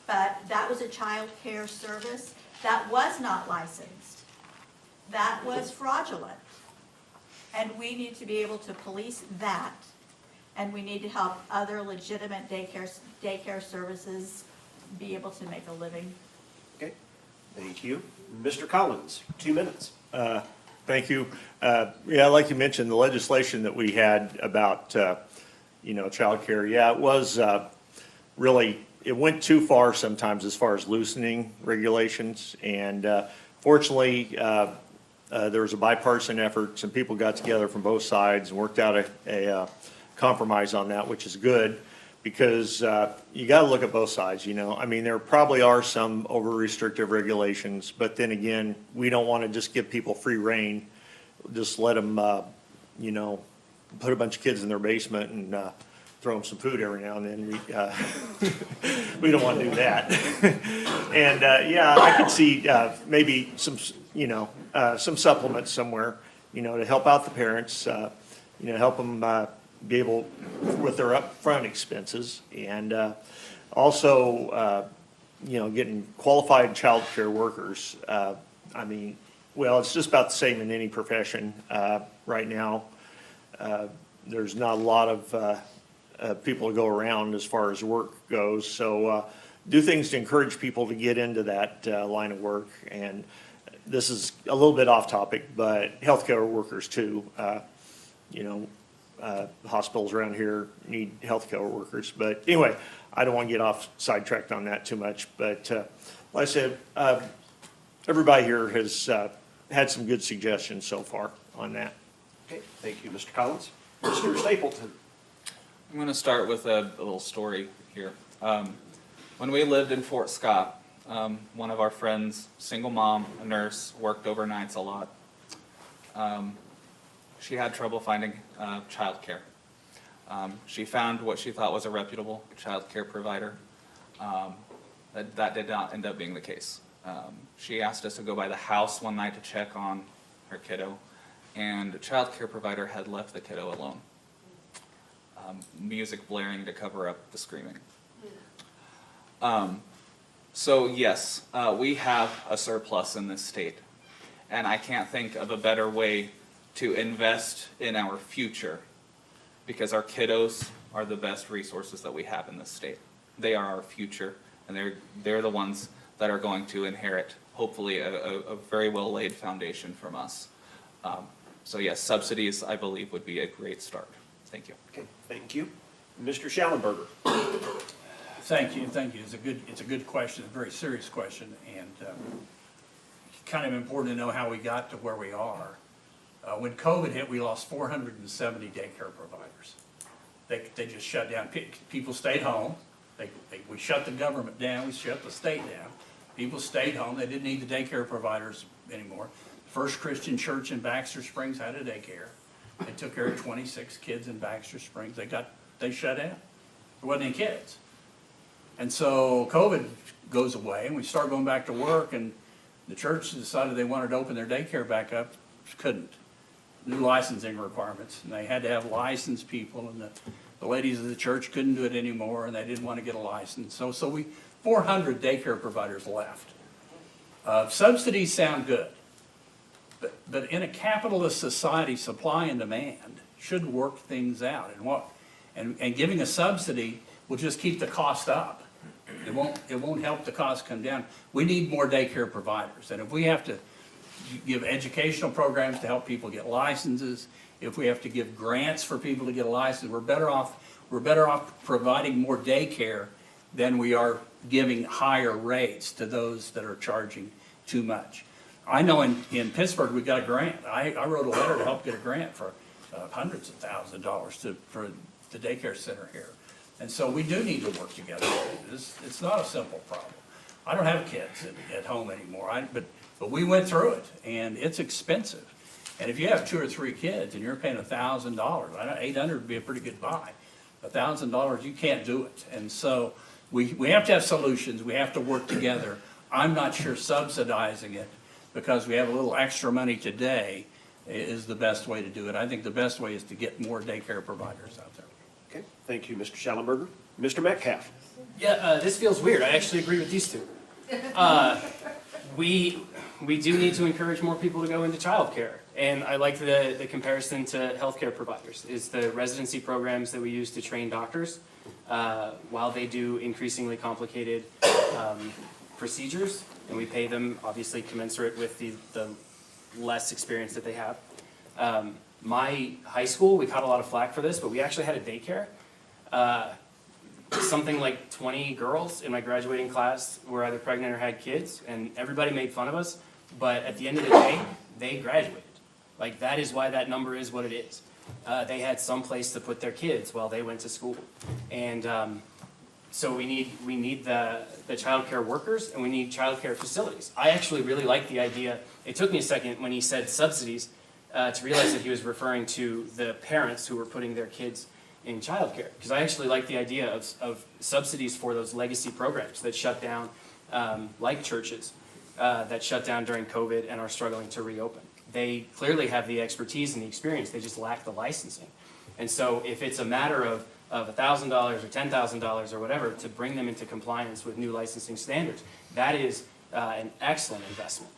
but that was a child care service that was not licensed. That was fraudulent. And we need to be able to police that. And we need to help other legitimate daycare services be able to make a living. Okay, thank you. Mr. Collins, 2 minutes. Thank you. Yeah, like you mentioned, the legislation that we had about, childcare, yeah, it was really, it went too far sometimes as far as loosening regulations. And fortunately, there was a bipartisan effort. Some people got together from both sides and worked out a compromise on that, which is good. Because you got to look at both sides, I mean, there probably are some over-restrictive regulations, but then again, we don't want to just give people free rein, just let them, put a bunch of kids in their basement and throw them some food every now and then. We don't want to do that. And, yeah, I could see maybe some, some supplements somewhere, to help out the parents, help them be able with their upfront expenses, and also, getting qualified childcare workers. I mean, well, it's just about the same in any profession right now. There's not a lot of people to go around as far as work goes, so do things to encourage people to get into that line of work. And this is a little bit off topic, but healthcare workers too. Hospitals around here need healthcare workers. But anyway, I don't want to get off sidetracked on that too much. But like I said, everybody here has had some good suggestions so far on that. Okay, thank you, Mr. Collins. Mr. Stapleton. I'm going to start with a little story here. When we lived in Fort Scott, one of our friends, single mom, a nurse, worked overnights a lot. She had trouble finding childcare. She found what she thought was a reputable childcare provider. That did not end up being the case. She asked us to go by the house one night to check on her kiddo, and the childcare provider had left the kiddo alone. Music blaring to cover up the screaming. So yes, we have a surplus in this state, and I can't think of a better way to invest in our future, because our kiddos are the best resources that we have in this state. They are our future, and they're the ones that are going to inherit, hopefully, a very well laid foundation from us. So yes, subsidies, I believe, would be a great start. Thank you. Okay, thank you. Mr. Schallenberger. Thank you. It's a good question, a very serious question, and kind of important to know how we got to where we are. When COVID hit, we lost 470 daycare providers. They just shut down. People stayed home. We shut the government down. We shut the state down. People stayed home. They didn't need the daycare providers anymore. First Christian Church in Baxter Springs had a daycare. They took care of 26 kids in Baxter Springs. They shut down. There wasn't any kids. And so COVID goes away, and we start going back to work, and the church decided they wanted to open their daycare back up. Couldn't. New licensing requirements, and they had to have licensed people, and the ladies of the church couldn't do it anymore, and they didn't want to get a license. So 400 daycare providers left. Subsidies sound good, but in a capitalist society, supply and demand should work things out. And giving a subsidy will just keep the cost up. It won't help the cost come down. We need more daycare providers, and if we have to give educational programs to help people get licenses, if we have to give grants for people to get a license, we're better off providing more daycare than we are giving higher rates to those that are charging too much. I know in Pittsburgh we got a grant. I wrote a letter to help get a grant for hundreds of thousands of dollars for the daycare center here. And so we do need to work together. It's not a simple problem. I don't have kids at home anymore, but we went through it, and it's expensive. And if you have 2 or 3 kids and you're paying $1,000, I know $800 would be a pretty good buy. $1,000, you can't do it. And so we have to have solutions. We have to work together. I'm not sure subsidizing it because we have a little extra money today is the best way to do it. I think the best way is to get more daycare providers out there. Okay, thank you, Mr. Schallenberger. Mr. Metcalf. Yeah, this feels weird. I actually agree with these two. We do need to encourage more people to go into childcare. And I like the comparison to healthcare providers, is the residency programs that we use to train doctors. While they do increasingly complicated procedures, and we pay them obviously commensurate with the less experience that they have. My high school, we caught a lot of flack for this, but we actually had a daycare. Something like 20 girls in my graduating class were either pregnant or had kids, and everybody made fun of us, but at the end of the day, they graduated. Like, that is why that number is what it is. They had some place to put their kids while they went to school. And so we need the childcare workers, and we need childcare facilities. I actually really like the idea. It took me a second when he said subsidies to realize that he was referring to the parents who were putting their kids in childcare, because I actually like the idea of subsidies for those legacy programs that shut down, like churches, that shut down during COVID and are struggling to reopen. They clearly have the expertise and the experience, they just lack the licensing. And so if it's a matter of $1,000 or $10,000 or whatever to bring them into compliance with new licensing standards, that is an excellent investment.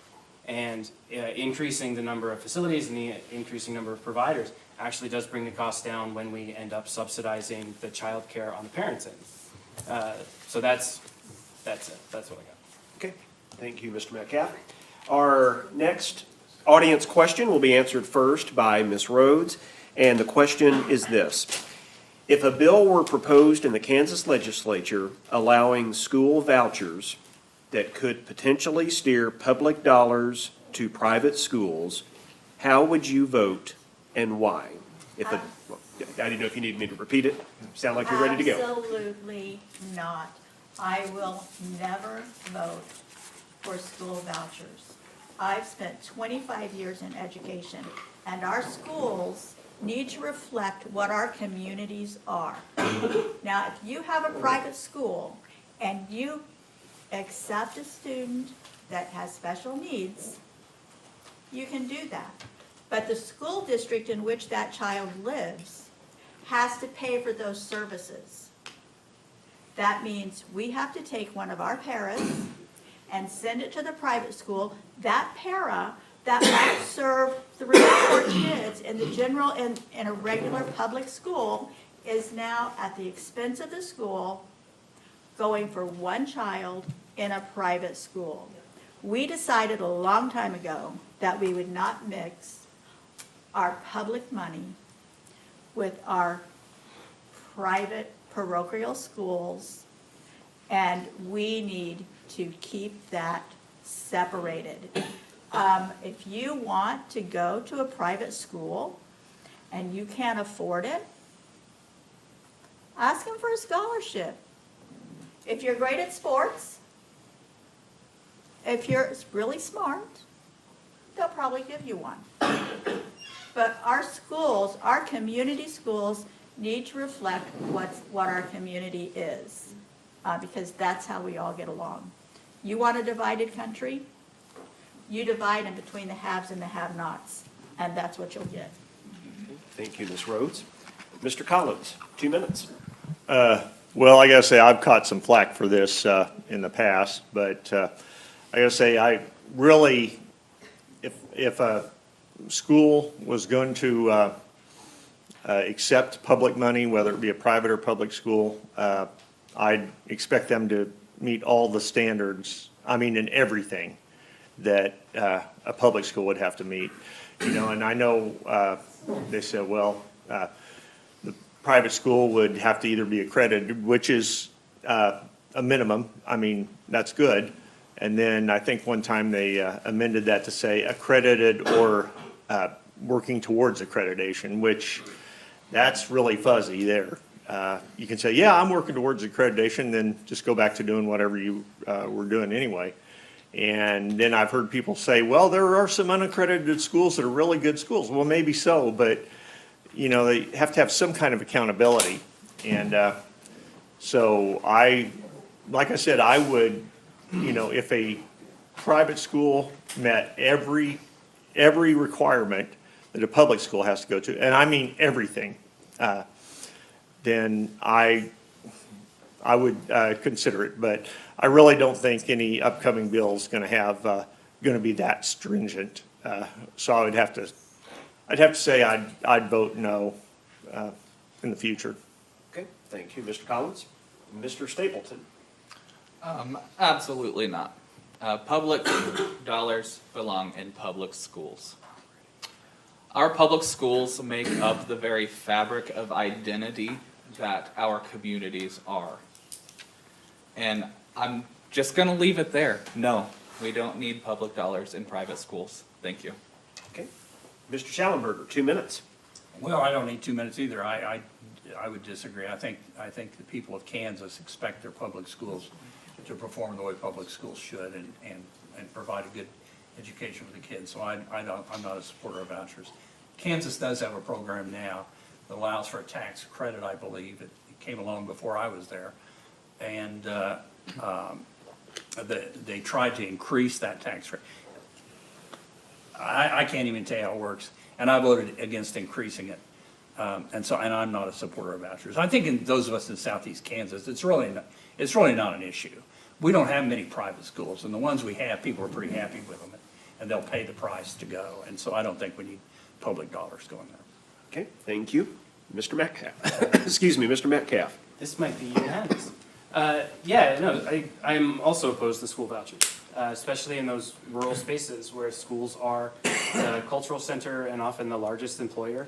And increasing the number of facilities and the increasing number of providers actually does bring the cost down when we end up subsidizing the child care on the parents' end. So that's it. That's what I got. Okay, thank you, Mr. Metcalf. Our next audience question will be answered first by Ms. Rhodes, and the question is this. If a bill were proposed in the Kansas legislature allowing school vouchers that could potentially steer public dollars to private schools, how would you vote and why? I didn't know if you needed me to repeat it. Sound like you're ready to go. Absolutely not. I will never vote for school vouchers. I've spent 25 years in education, and our schools need to reflect what our communities are. Now, if you have a private school and you accept a student that has special needs, you can do that. But the school district in which that child lives has to pay for those services. That means we have to take one of our paras and send it to the private school. That para that might serve 3 or 4 kids in the general, in a regular public school, is now at the expense of the school going for one child in a private school. We decided a long time ago that we would not mix our public money with our private parochial schools, and we need to keep that separated. If you want to go to a private school and you can't afford it, ask them for a scholarship. If you're great at sports, if you're really smart, they'll probably give you one. But our schools, our community schools, need to reflect what our community is, because that's how we all get along. You want a divided country? You divide them between the haves and the have-nots, and that's what you'll get. Thank you, Ms. Rhodes. Mr. Collins, 2 minutes. Well, I gotta say, I've caught some flack for this in the past, but I gotta say, I really, if a school was going to accept public money, whether it be a private or public school, I'd expect them to meet all the standards, I mean, in everything that a public school would have to meet. You know, and I know they said, well, the private school would have to either be accredited, which is a minimum. I mean, that's good. And then I think one time they amended that to say accredited or working towards accreditation, which that's really fuzzy there. You can say, yeah, I'm working towards accreditation, then just go back to doing whatever you were doing anyway. And then I've heard people say, well, there are some unaccredited schools that are really good schools. Well, maybe so, but you know, they have to have some kind of accountability. And so like I said, I would, you know, if a private school met every requirement that a public school has to go to, and I mean everything, then I I would consider it, but I really don't think any upcoming bill is going to have, going to be that stringent. So I'd have to say I'd vote no in the future. Okay, thank you, Mr. Collins. Mr. Stapleton? Absolutely not. Public dollars belong in public schools. Our public schools make up the very fabric of identity that our communities are. And I'm just gonna leave it there. No, we don't need public dollars in private schools. Thank you. Okay. Mr. Schallenberger, 2 minutes. Well, I don't need 2 minutes either. I would disagree. I think the people of Kansas expect their public schools to perform the way public schools should and provide a good education for the kids. So I'm not a supporter of vouchers. Kansas does have a program now that allows for a tax credit, I believe. It came along before I was there. And they tried to increase that tax rate. I can't even tell you how it works, and I voted against increasing it. And I'm not a supporter of vouchers. I think in those of us in southeast Kansas, it's really not an issue. We don't have many private schools, and the ones we have, people are pretty happy with them, and they'll pay the price to go. And so I don't think we need public dollars going there. Okay, thank you. Mr. Metcalf. Excuse me, Mr. Metcalf. This might be unanimous. Yeah, no, I'm also opposed to school vouchers, especially in those rural spaces where schools are the cultural center and often the largest employer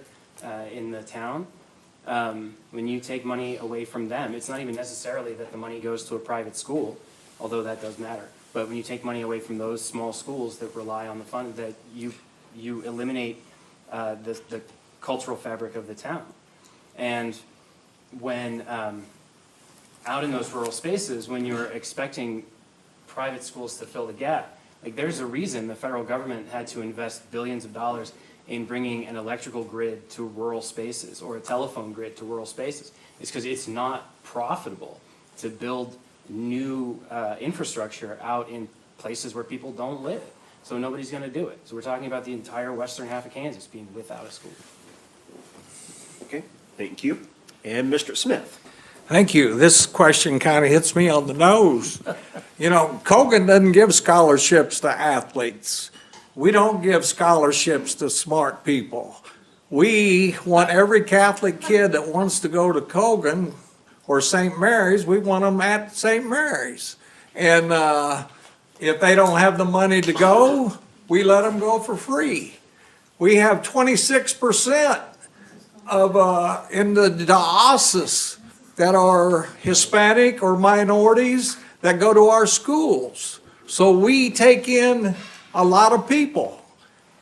in the town. When you take money away from them, it's not even necessarily that the money goes to a private school, although that does matter. But when you take money away from those small schools that rely on the fund, that you eliminate the cultural fabric of the town. And when out in those rural spaces, when you're expecting private schools to fill the gap, like there's a reason the federal government had to invest billions of dollars in bringing an electrical grid to rural spaces or a telephone grid to rural spaces. It's because it's not profitable to build new infrastructure out in places where people don't live. So nobody's going to do it. So we're talking about the entire western half of Kansas being without a school. Okay, thank you. And Mr. Smith. Thank you. This question kind of hits me on the nose. You know, Cogan doesn't give scholarships to athletes. We don't give scholarships to smart people. We want every Catholic kid that wants to go to Cogan or St. Mary's, we want them at St. Mary's. And if they don't have the money to go, we let them go for free. We have 26% of in the diocese that are Hispanic or minorities that go to our schools. So we take in a lot of people.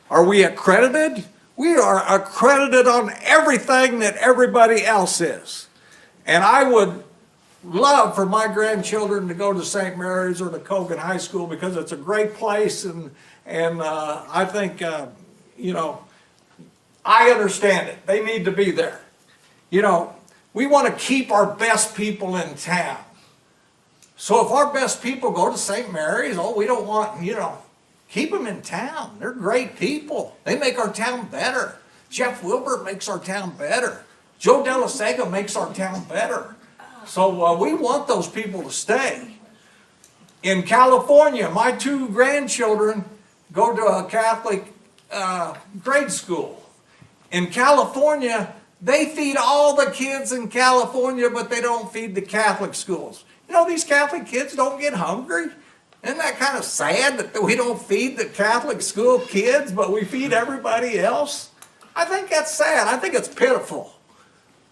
Are we accredited? We are accredited on everything that everybody else is. And I would love for my grandchildren to go to St. Mary's or to Cogan High School because it's a great place, and I think, you know, I understand it. They need to be there. You know, we want to keep our best people in town. So if our best people go to St. Mary's, we don't want, you know, keep them in town. They're great people. They make our town better. Jeff Wilbert makes our town better. Joe Della Sega makes our town better. So we want those people to stay. In California, my 2 grandchildren go to a Catholic grade school. In California, they feed all the kids in California, but they don't feed the Catholic schools. You know, these Catholic kids don't get hungry. Isn't that kind of sad that we don't feed the Catholic school kids, but we feed everybody else? I think that's sad. I think it's pitiful.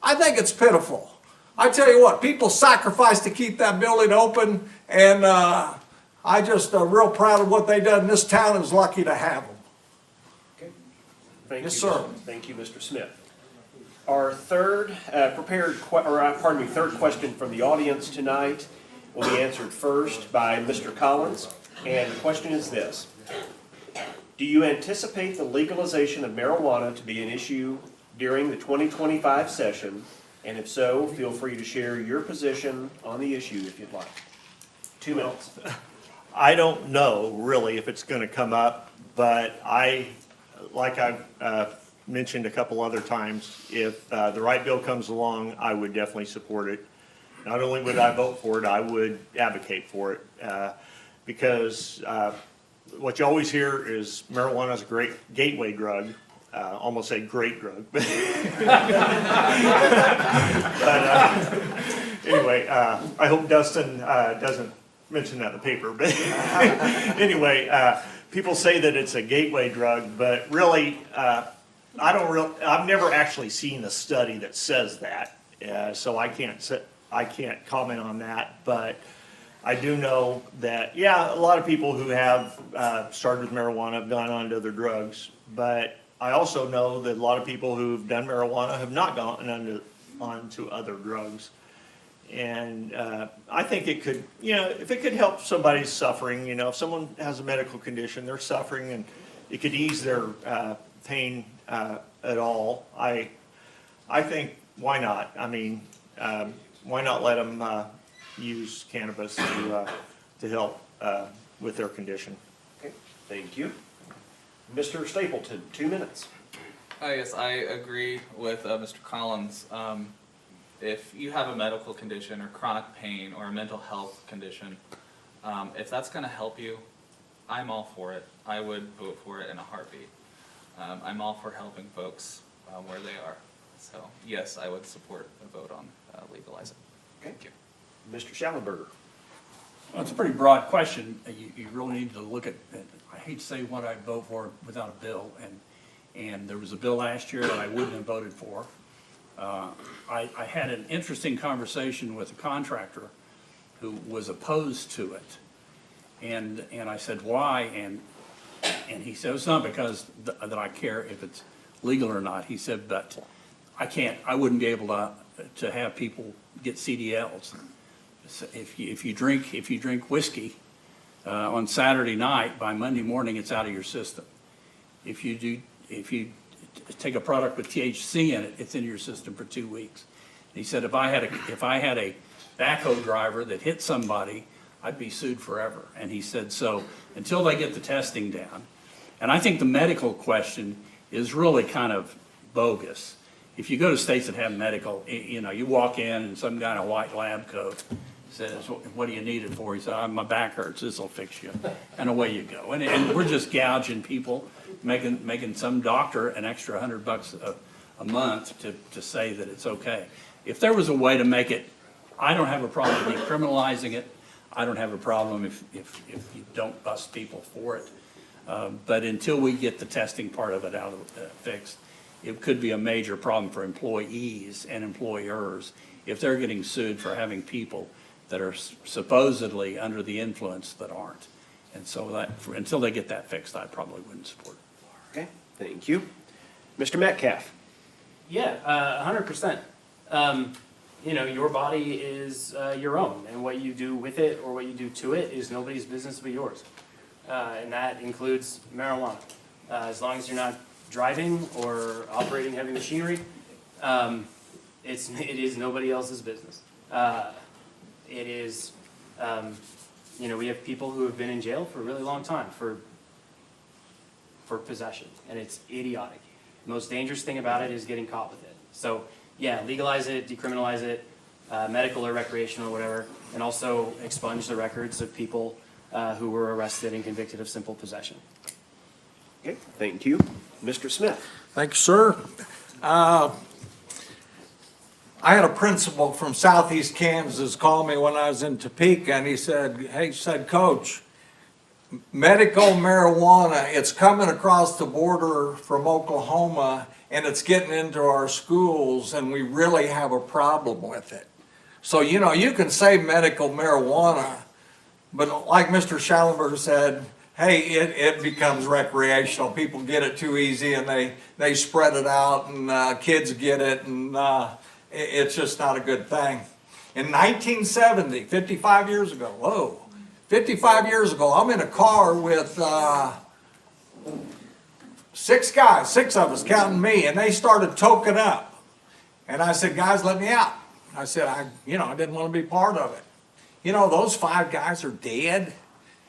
I think it's pitiful. I tell you what, people sacrifice to keep that building open, and I just real proud of what they done. And this town is lucky to have them. Okay. Thank Yes, you, sir. Thank you, Mr. Smith. Our third third question from the audience tonight will be answered first by Mr. Collins. And the question is this: do you anticipate the legalization of marijuana to be an issue during the 2025 session? And if so, feel free to share your position on the issue if you'd like. 2 minutes. I don't know really if it's going to come up, but like I've mentioned a couple other times, if the right bill comes along, I would definitely support it. not only would I vote for it, I would advocate for it. Because what you always hear is marijuana is a great gateway drug. Almost a great drug. But anyway, I hope Dustin doesn't mention that in the paper. But anyway, people say that it's a gateway drug, but really, I've never actually seen a study that says that. So I can't comment on that, but I do know that, yeah, a lot of people who have started with marijuana have gone on to other drugs, but I also know that a lot of people who've done marijuana have not gone on to other drugs. And I think it could, if it could help somebody's suffering, if someone has a medical condition, they're suffering, and it could ease their pain at all, I think, why not? I mean, why not let them use cannabis to help with their condition? Okay, thank you. Mr. Stapleton, 2 minutes. Yes, I agree with Mr. Collins. If you have a medical condition or chronic pain or a mental health condition, if that's going to help you, I'm all for it. I would vote for it in a heartbeat. I'm all for helping folks where they are. So yes, I would support a vote on legalizing. Okay. Thank you. Mr. Schallenberger. Well, it's a pretty broad question. You really need to look at, I hate to say what I'd vote for without a bill, and there was a bill last year that I wouldn't have voted for. I had an interesting conversation with a contractor who was opposed to it. And I said, why? And he said, it's not because that I care if it's legal or not. He said, but I wouldn't be able to have people get CDLs. So if you drink whiskey on Saturday night, by Monday morning it's out of your system. If you take a product with THC in it, it's in your system for 2 weeks. And he said, if I had a backhoe driver that hit somebody, I'd be sued forever. And he said, so until they get the testing down, and I think the medical question is really kind of bogus. If you go to states that have medical, you walk in and some guy in a white lab coat says, what do you need it for? He said, my back hurts, this will fix you. And away you go. And we're just gouging people, making some doctor an extra $100 a month to say that it's okay. If there was a way to make it, I don't have a problem decriminalizing it. I don't have a problem if you don't bust people for it. But until we get the testing part of it fixed, it could be a major problem for employees and employers if they're getting sued for having people that are supposedly under the influence that aren't. And so until they get that fixed, I probably wouldn't support it. Okay, thank you. Mr. Metcalf. Yeah, 100%. Your body is your own, and what you do with it or what you do to it is nobody's business but yours. And that includes marijuana. As long as you're not driving or operating heavy machinery, it is nobody else's business. It is, we have people who have been in jail for a really long time for possession, and it's idiotic. The most dangerous thing about it is getting caught with it. So, yeah, legalize it, decriminalize it, medical or recreational or whatever, and also expunge the records of people who were arrested and convicted of simple possession. Okay, thank you. Mr. Smith. Thank you, sir. I had a principal from southeast Kansas call me when I was in Topeka, and he said, Coach, medical marijuana, it's coming across the border from Oklahoma, and it's getting into our schools, and we really have a problem with it. So, you can say medical marijuana, but like Mr. Schallenberger said, hey, it becomes recreational. People get it too easy, and they spread it out, and kids get it, and it's just not a good thing. In 1970, 55 years ago, 55 years ago, I'm in a car with 6 guys, 6 of us counting me, and they started toking up. And I said, guys, let me out. I said, I didn't want to be part of it. Those 5 guys are dead.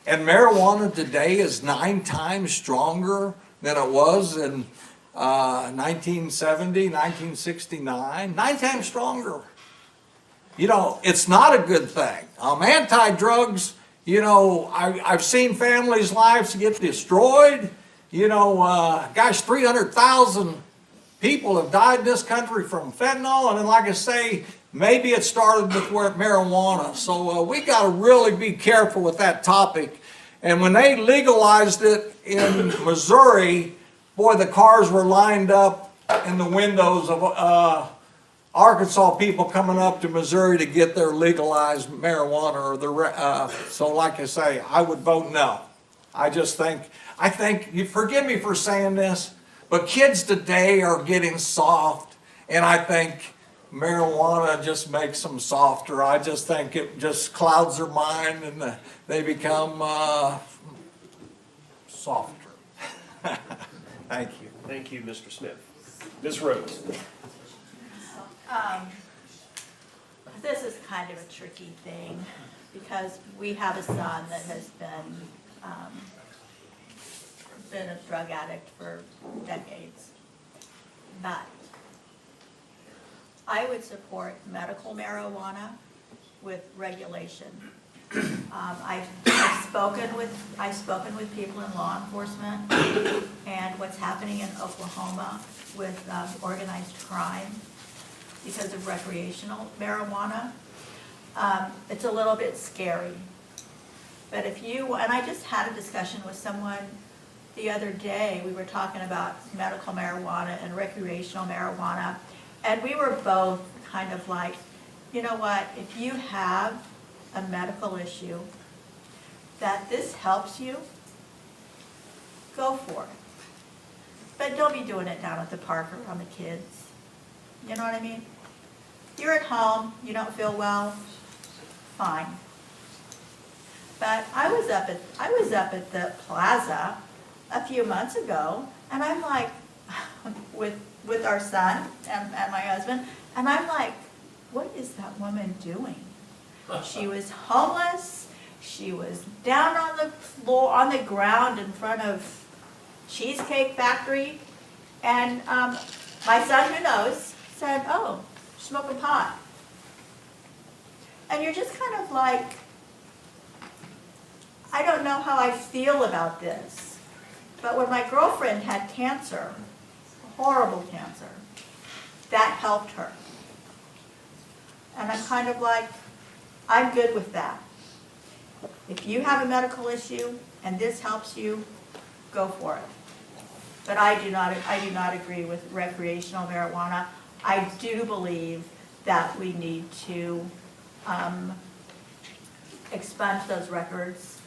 And marijuana today is 9 times stronger than it was in 1970, 1969. 9 times stronger. you know, it's not a good thing. Anti-drugs, you know, I've seen families' lives get destroyed. You know, gosh, 300,000 people have died in this country from fentanyl, and then like I say, maybe it started with marijuana. So we got to really be careful with that topic. And when they legalized it in Missouri, boy, the cars were lined up in the windows of Arkansas people coming up to Missouri to get their legalized marijuana or so like I say, I would vote no. I think, you forgive me for saying this, but kids today are getting soft, and I think marijuana just makes them softer. I just think it just clouds their mind and they become softer. Thank you. Thank you, Mr. Smith. Ms. Rhodes. This is kind of a tricky thing because we have a son that has been a drug addict for decades. But I would support medical marijuana with regulation. I've spoken with people in law enforcement, and what's happening in Oklahoma with organized crime because of recreational marijuana, it's a little bit scary. But and I just had a discussion with someone the other day. We were talking about medical marijuana and recreational marijuana, and we were both kind of like, you know what, if you have a medical issue that this helps you, go for it. But don't be doing it down at the park or on the kids. You know what I mean? You're at home, you don't feel well, fine. But I was up at the plaza a few months ago, and I'm like, with our son and my husband, and I'm like, what is that woman doing? She was homeless. She was down on the floor, on the ground in front of Cheesecake Factory, and my son, who knows, said, "Oh, smoking pot." And you're just kind of like, I don't know how I feel about this, but when my girlfriend had cancer, horrible cancer, that helped her. And I'm kind of like, I'm good with that. If you have a medical issue and this helps you, go for it. But I do not agree with recreational marijuana. I do believe that we need to expunge those records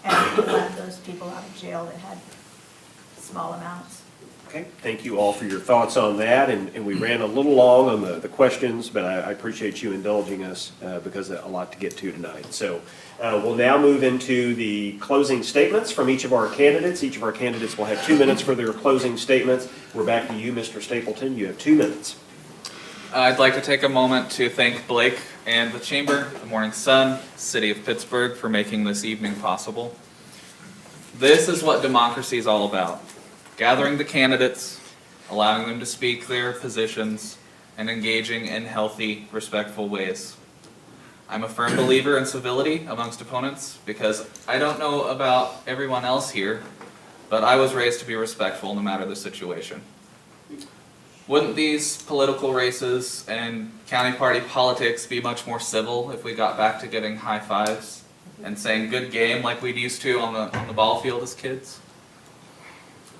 and let those people out of jail that had small amounts. Okay, thank you all for your thoughts on that, and we ran a little long on the questions, but I appreciate you indulging us because a lot to get to tonight. So we'll now move into the closing statements from each of our candidates. Each of our candidates will have 2 minutes for their closing statements. We're back to you, Mr. Stapleton. You have 2 minutes. I'd like to take a moment to thank Blake and the Chamber, the Morning Sun, City of Pittsburgh for making this evening possible. This is what democracy is all about. Gathering the candidates, allowing them to speak their positions, and engaging in healthy, respectful ways. I'm a firm believer in civility amongst opponents because I don't know about everyone else here, but I was raised to be respectful no matter the situation. Wouldn't these political races and county party politics be much more civil if we got back to giving high fives and saying good game like we used to on the ball field as kids?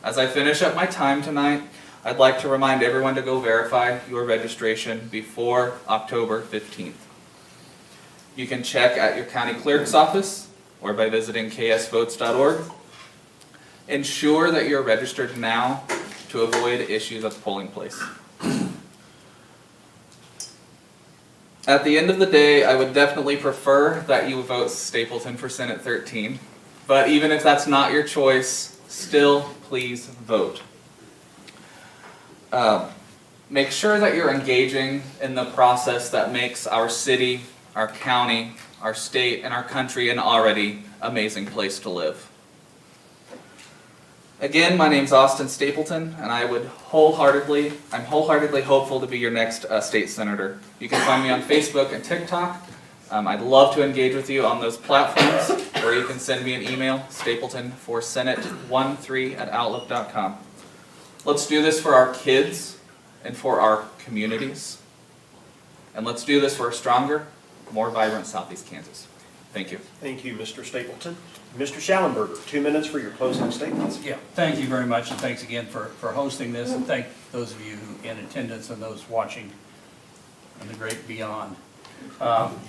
As I finish up my time tonight, I'd like to remind everyone to go verify your registration before October 15th. You can check at your county clerk's office or by visiting ksvotes.org. Ensure that you're registered now to avoid issues at the polling place. At the end of the day, I would definitely prefer that you vote Stapleton for Senate 13, but even if that's not your choice, still please vote. Make sure that you're engaging in the process that makes our city, our county, our state, and our country an already amazing place to live. Again, my name's Austin Stapleton, and I'm wholeheartedly hopeful to be your next state senator. You can find me on Facebook and TikTok. I'd love to engage with you on those platforms, or you can send me an email, stapleton4senate13@outlook.com. Let's do this for our kids and for our communities. And let's do this for a stronger, more vibrant Southeast Kansas. Thank you. Thank you, Mr. Stapleton. Mr. Schallenberger, 2 minutes for your closing statements. Yeah, thank you very much, and thanks again for hosting this, and thank those of you who in attendance and those watching in the great beyond.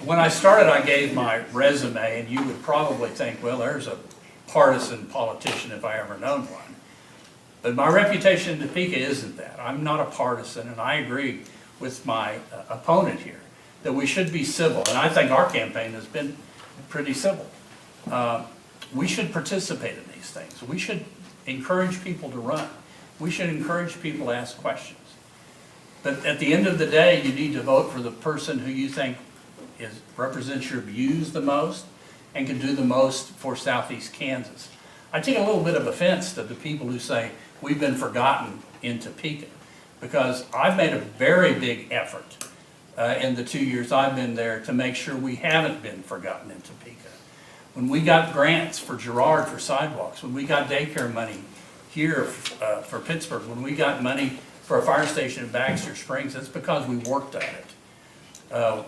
When I started, I gave my resume, and you would probably think, well, there's a partisan politician if I ever known one. But my reputation in Topeka isn't that. I'm not a partisan, and I agree with my opponent here that we should be civil, and I think our campaign has been pretty civil. We should participate in these things. We should encourage people to run. We should encourage people to ask questions. But at the end of the day, you need to vote for the person who you think represents your views the most and can do the most for Southeast Kansas. I take a little bit of offense to the people who say we've been forgotten in Topeka, because I've made a very big effort in the 2 years I've been there to make sure we haven't been forgotten in Topeka. When we got grants for Girard for sidewalks, when we got daycare money here for Pittsburgh, when we got money for a fire station in Baxter Springs, it's because we worked at it.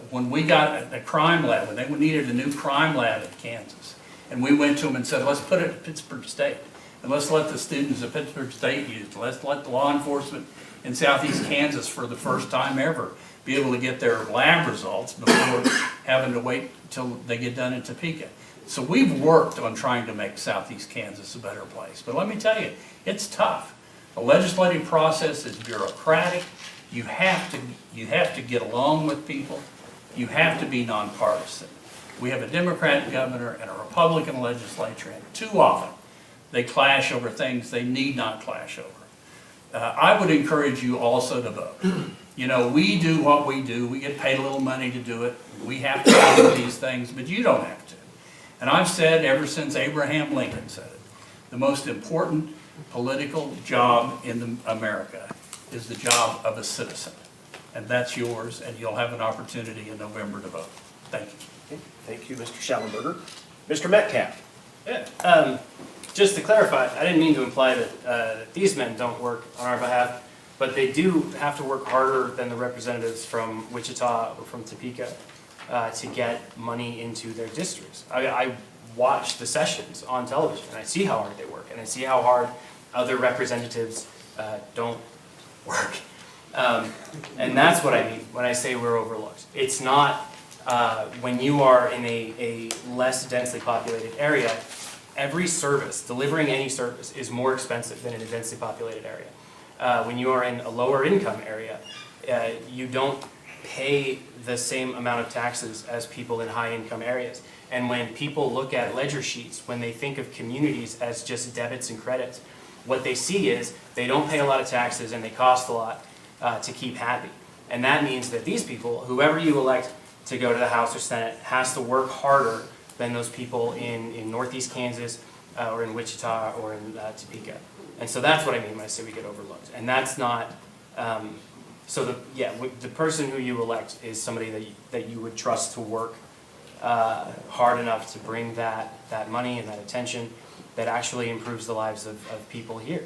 When we got a crime lab, when they needed a new crime lab in Kansas, and we went to them and said, let's put it at Pittsburgh State, and let's let the students of Pittsburgh State use it. Let's let the law enforcement in Southeast Kansas for the first time ever be able to get their lab results before having to wait until they get done in Topeka. So we've worked on trying to make Southeast Kansas a better place. But let me tell you, it's tough. The legislative process is bureaucratic. You have to get along with people. You have to be nonpartisan. We have a Democrat governor and a Republican legislature, and too often they clash over things they need not clash over. I would encourage you also to vote. You know, we do what we do. We get paid a little money to do it. We have to do these things, but you don't have to. And I've said ever since Abraham Lincoln said it, the most important political job in America is the job of a citizen. And that's yours, and you'll have an opportunity in November to vote. Thank you. Okay, thank you, Mr. Schallenberger. Mr. Metcalf. Yeah, just to clarify, I didn't mean to imply that these men don't work on our behalf, but they do have to work harder than the representatives from Wichita or from Topeka to get money into their districts. I watch the sessions on television, and I see how hard they work, and I see how hard other representatives don't work. And that's what I mean when I say we're overlooked. It's not when you are in a less densely populated area, every service, delivering any service, is more expensive than in a densely populated area. When you are in a lower income area, you don't pay the same amount of taxes as people in high income areas. And when people look at ledger sheets, when they think of communities as just debits and credits, what they see is they don't pay a lot of taxes and they cost a lot to keep happy. And that means that these people, whoever you elect to go to the House or Senate, has to work harder than those people in Northeast Kansas or in Wichita or in Topeka. And so that's what I mean when I say we get overlooked. And that's not, the person who you elect is somebody that you would trust to work hard enough to bring that money and that attention that actually improves the lives of people here.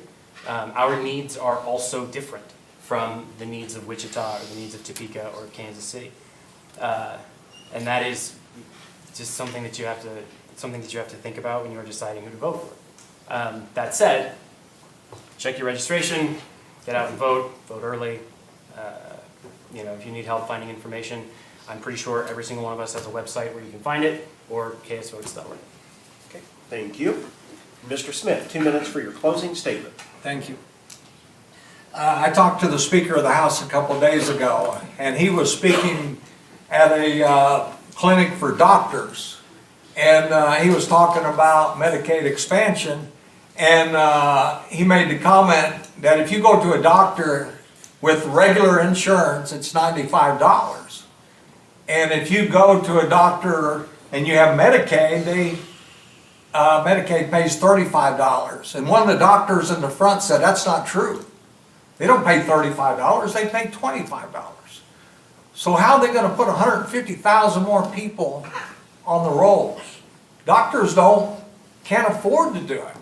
Our needs are also different from the needs of Wichita or the needs of Topeka or Kansas City. And that is just something that you have to think about when you're deciding who to vote for. That said, check your registration, get out and vote early. If you need help finding information, I'm pretty sure every single one of us has a website where you can find it, or ksvotes.org. Okay, thank you. Mr. Smith, 2 minutes for your closing statement. Thank you. I talked to the Speaker of the House a couple of days ago, and he was speaking at a clinic for doctors. And he was talking about Medicaid expansion, and he made the comment that if you go to a doctor with regular insurance, it's $95. And if you go to a doctor and you have Medicaid, Medicaid pays $35. And one of the doctors in the front said, that's not true. They don't pay $35, they pay $25. So how are they gonna put 150,000 more people on the rolls? Doctors can't afford to do it.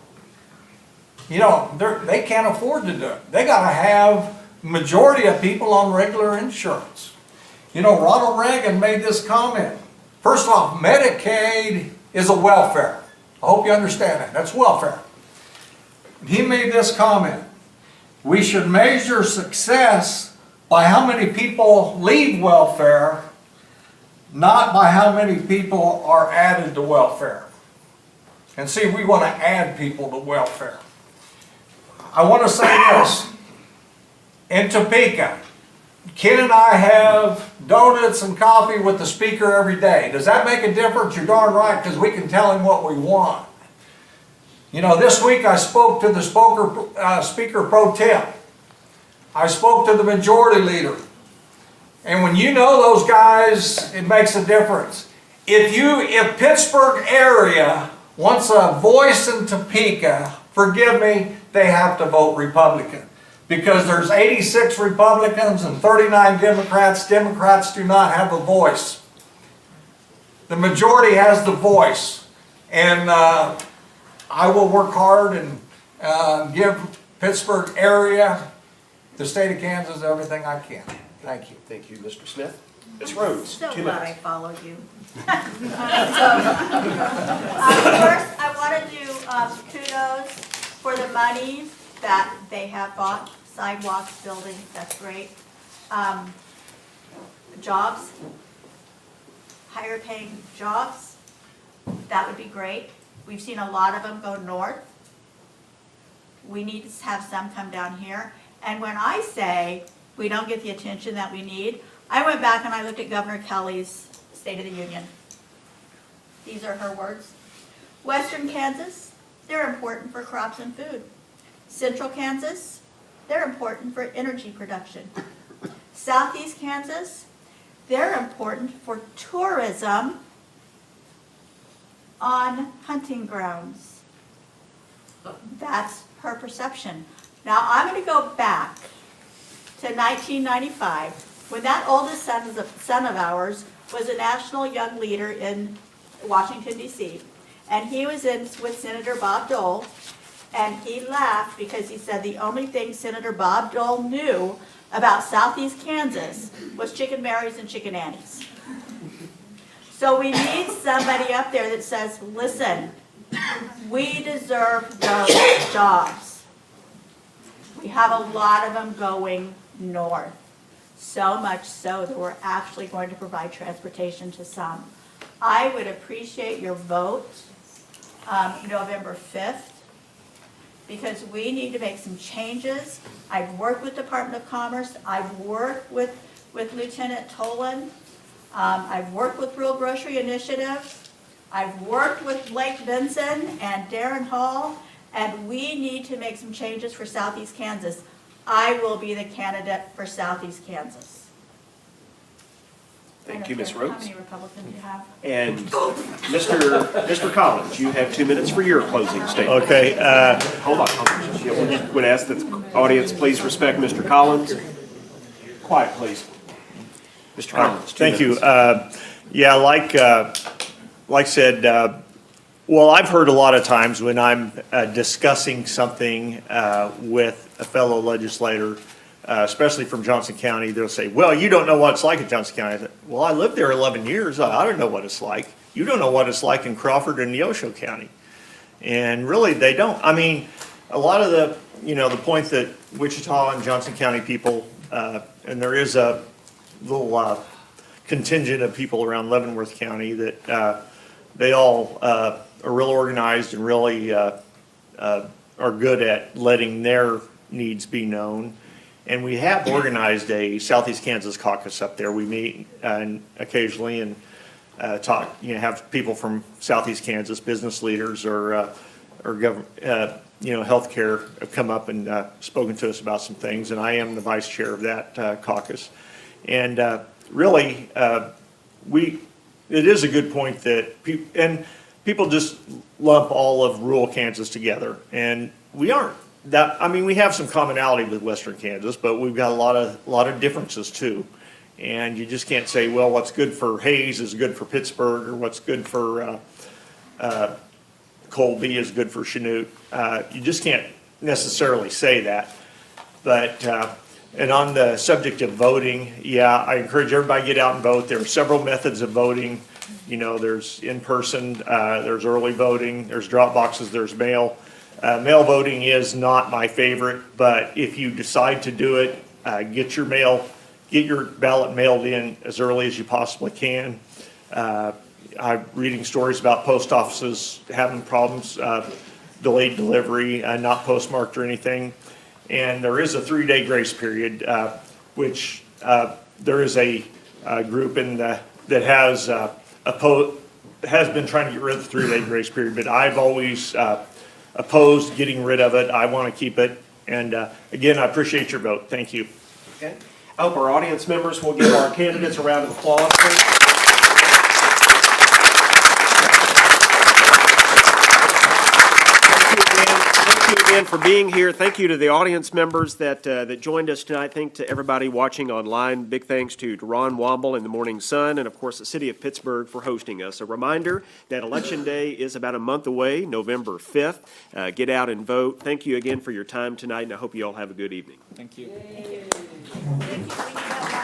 You know, they can't afford to do it. They gotta have majority of people on regular insurance. You know, Ronald Reagan made this comment. First off, Medicaid is a welfare. I hope you understand that. That's welfare. He made this comment. We should measure success by how many people leave welfare, not by how many people are added to welfare. And see, we want to add people to welfare. I want to say this. In Topeka, Ken and I have donuts and coffee with the speaker every day. Does that make a difference? You're darn right, because we can tell him what we want. You know, this week I spoke to the speaker pro tem. I spoke to the majority leader. And when you know those guys, it makes a difference. If Pittsburg area wants a voice in Topeka, forgive me, they have to vote Republican. Because there's 86 Republicans and 39 Democrats. Democrats do not have a voice. The majority has the voice. And I will work hard and give Pittsburg area, the state of Kansas, everything I can. Thank you. Thank you, Mr. Smith. Ms. Rhodes, So 2 glad I minutes. followed you. First, I want to do kudos for the money that they have bought, sidewalks, buildings, that's great. Jobs, higher paying jobs, that would be great. We've seen a lot of them go north. We need to have some come down here. And when I say we don't get the attention that we need, I went back and I looked at Governor Kelly's State of the Union. These are her words. Western Kansas, they're important for crops and food. Central Kansas, they're important for energy production. Southeast Kansas, they're important for tourism on hunting grounds. That's her perception. Now I'm going to go back to 1995 when that oldest son of ours was a national young leader in Washington, D.C. And he was in with Senator Bob Dole, and he laughed because he said the only thing Senator Bob Dole knew about Southeast Kansas was Chicken Marys and Chicken Annies. So we need somebody up there that says, listen, we deserve those jobs. We have a lot of them going north. So much so that we're actually going to provide transportation to some. I would appreciate your vote November 5th because we need to make some changes. I've worked with Department of Commerce. I've worked with Lieutenant Tolan. I've worked with Rural Grocery Initiative. I've worked with Blake Benson and Darren Hall, and we need to make some changes for Southeast Kansas. I will be the candidate for Southeast Kansas. Thank you, Ms. How Rhodes. many Republicans do you have? And Mr. Collins, you have 2 minutes for your closing statement. Okay, Hold on. Yeah, would ask that the audience please respect Mr. Collins. Quiet, please. Mr. Collins, 2 thank you. minutes. Yeah, like said, well, I've heard a lot of times when I'm discussing something with a fellow legislator, especially from Johnson County, they'll say, well, you don't know what it's like in Johnson County. I said, well, I lived there 11 years. I don't know what it's like. You don't know what it's like in Crawford and Neosho County. And really, they don't. I mean, a lot of the, the point that Wichita and Johnson County people, and there is a little contingent of people around Leavenworth County that they all are real organized and really are good at letting their needs be known. And we have organized a Southeast Kansas caucus up there. We meet occasionally and talk, have people from Southeast Kansas, business leaders or healthcare have come up and spoken to us about some things. And I am the vice chair of that caucus. And really, it is a good point that people, and people just lump all of rural Kansas together, and we aren't. That, I mean, we have some commonality with western Kansas, but we've got a lot of differences too. And you just can't say, well, what's good for Hayes is good for Pittsburgh, or what's good for Colby is good for Chanute. You just can't necessarily say that. But, and on the subject of voting, yeah, I encourage everybody to get out and vote. There are several methods of voting. You know, there's in-person, there's early voting, there's drop boxes, there's mail. Mail voting is not my favorite, but if you decide to do it, get your ballot mailed in as early as you possibly can. I'm reading stories about post offices having problems, delayed delivery, not postmarked or anything. And there is a 3-day grace period, which there is a group that has been trying to get rid of the 3-day grace period, but I've always opposed getting rid of it. I want to keep it. And again, I appreciate your vote. Thank you. Okay. I hope our audience members will give our candidates a round of applause, please. Thank you again for being here. Thank you to the audience members that joined us tonight. Thank to everybody watching online. Big thanks to Ron Womble and the Morning Sun, and of course the City of Pittsburgh for hosting us. A reminder that Election Day is about a month away, November 5th. Get out and vote. Thank you again for your time tonight, and I hope you all have a good evening. Thank you. Thank you.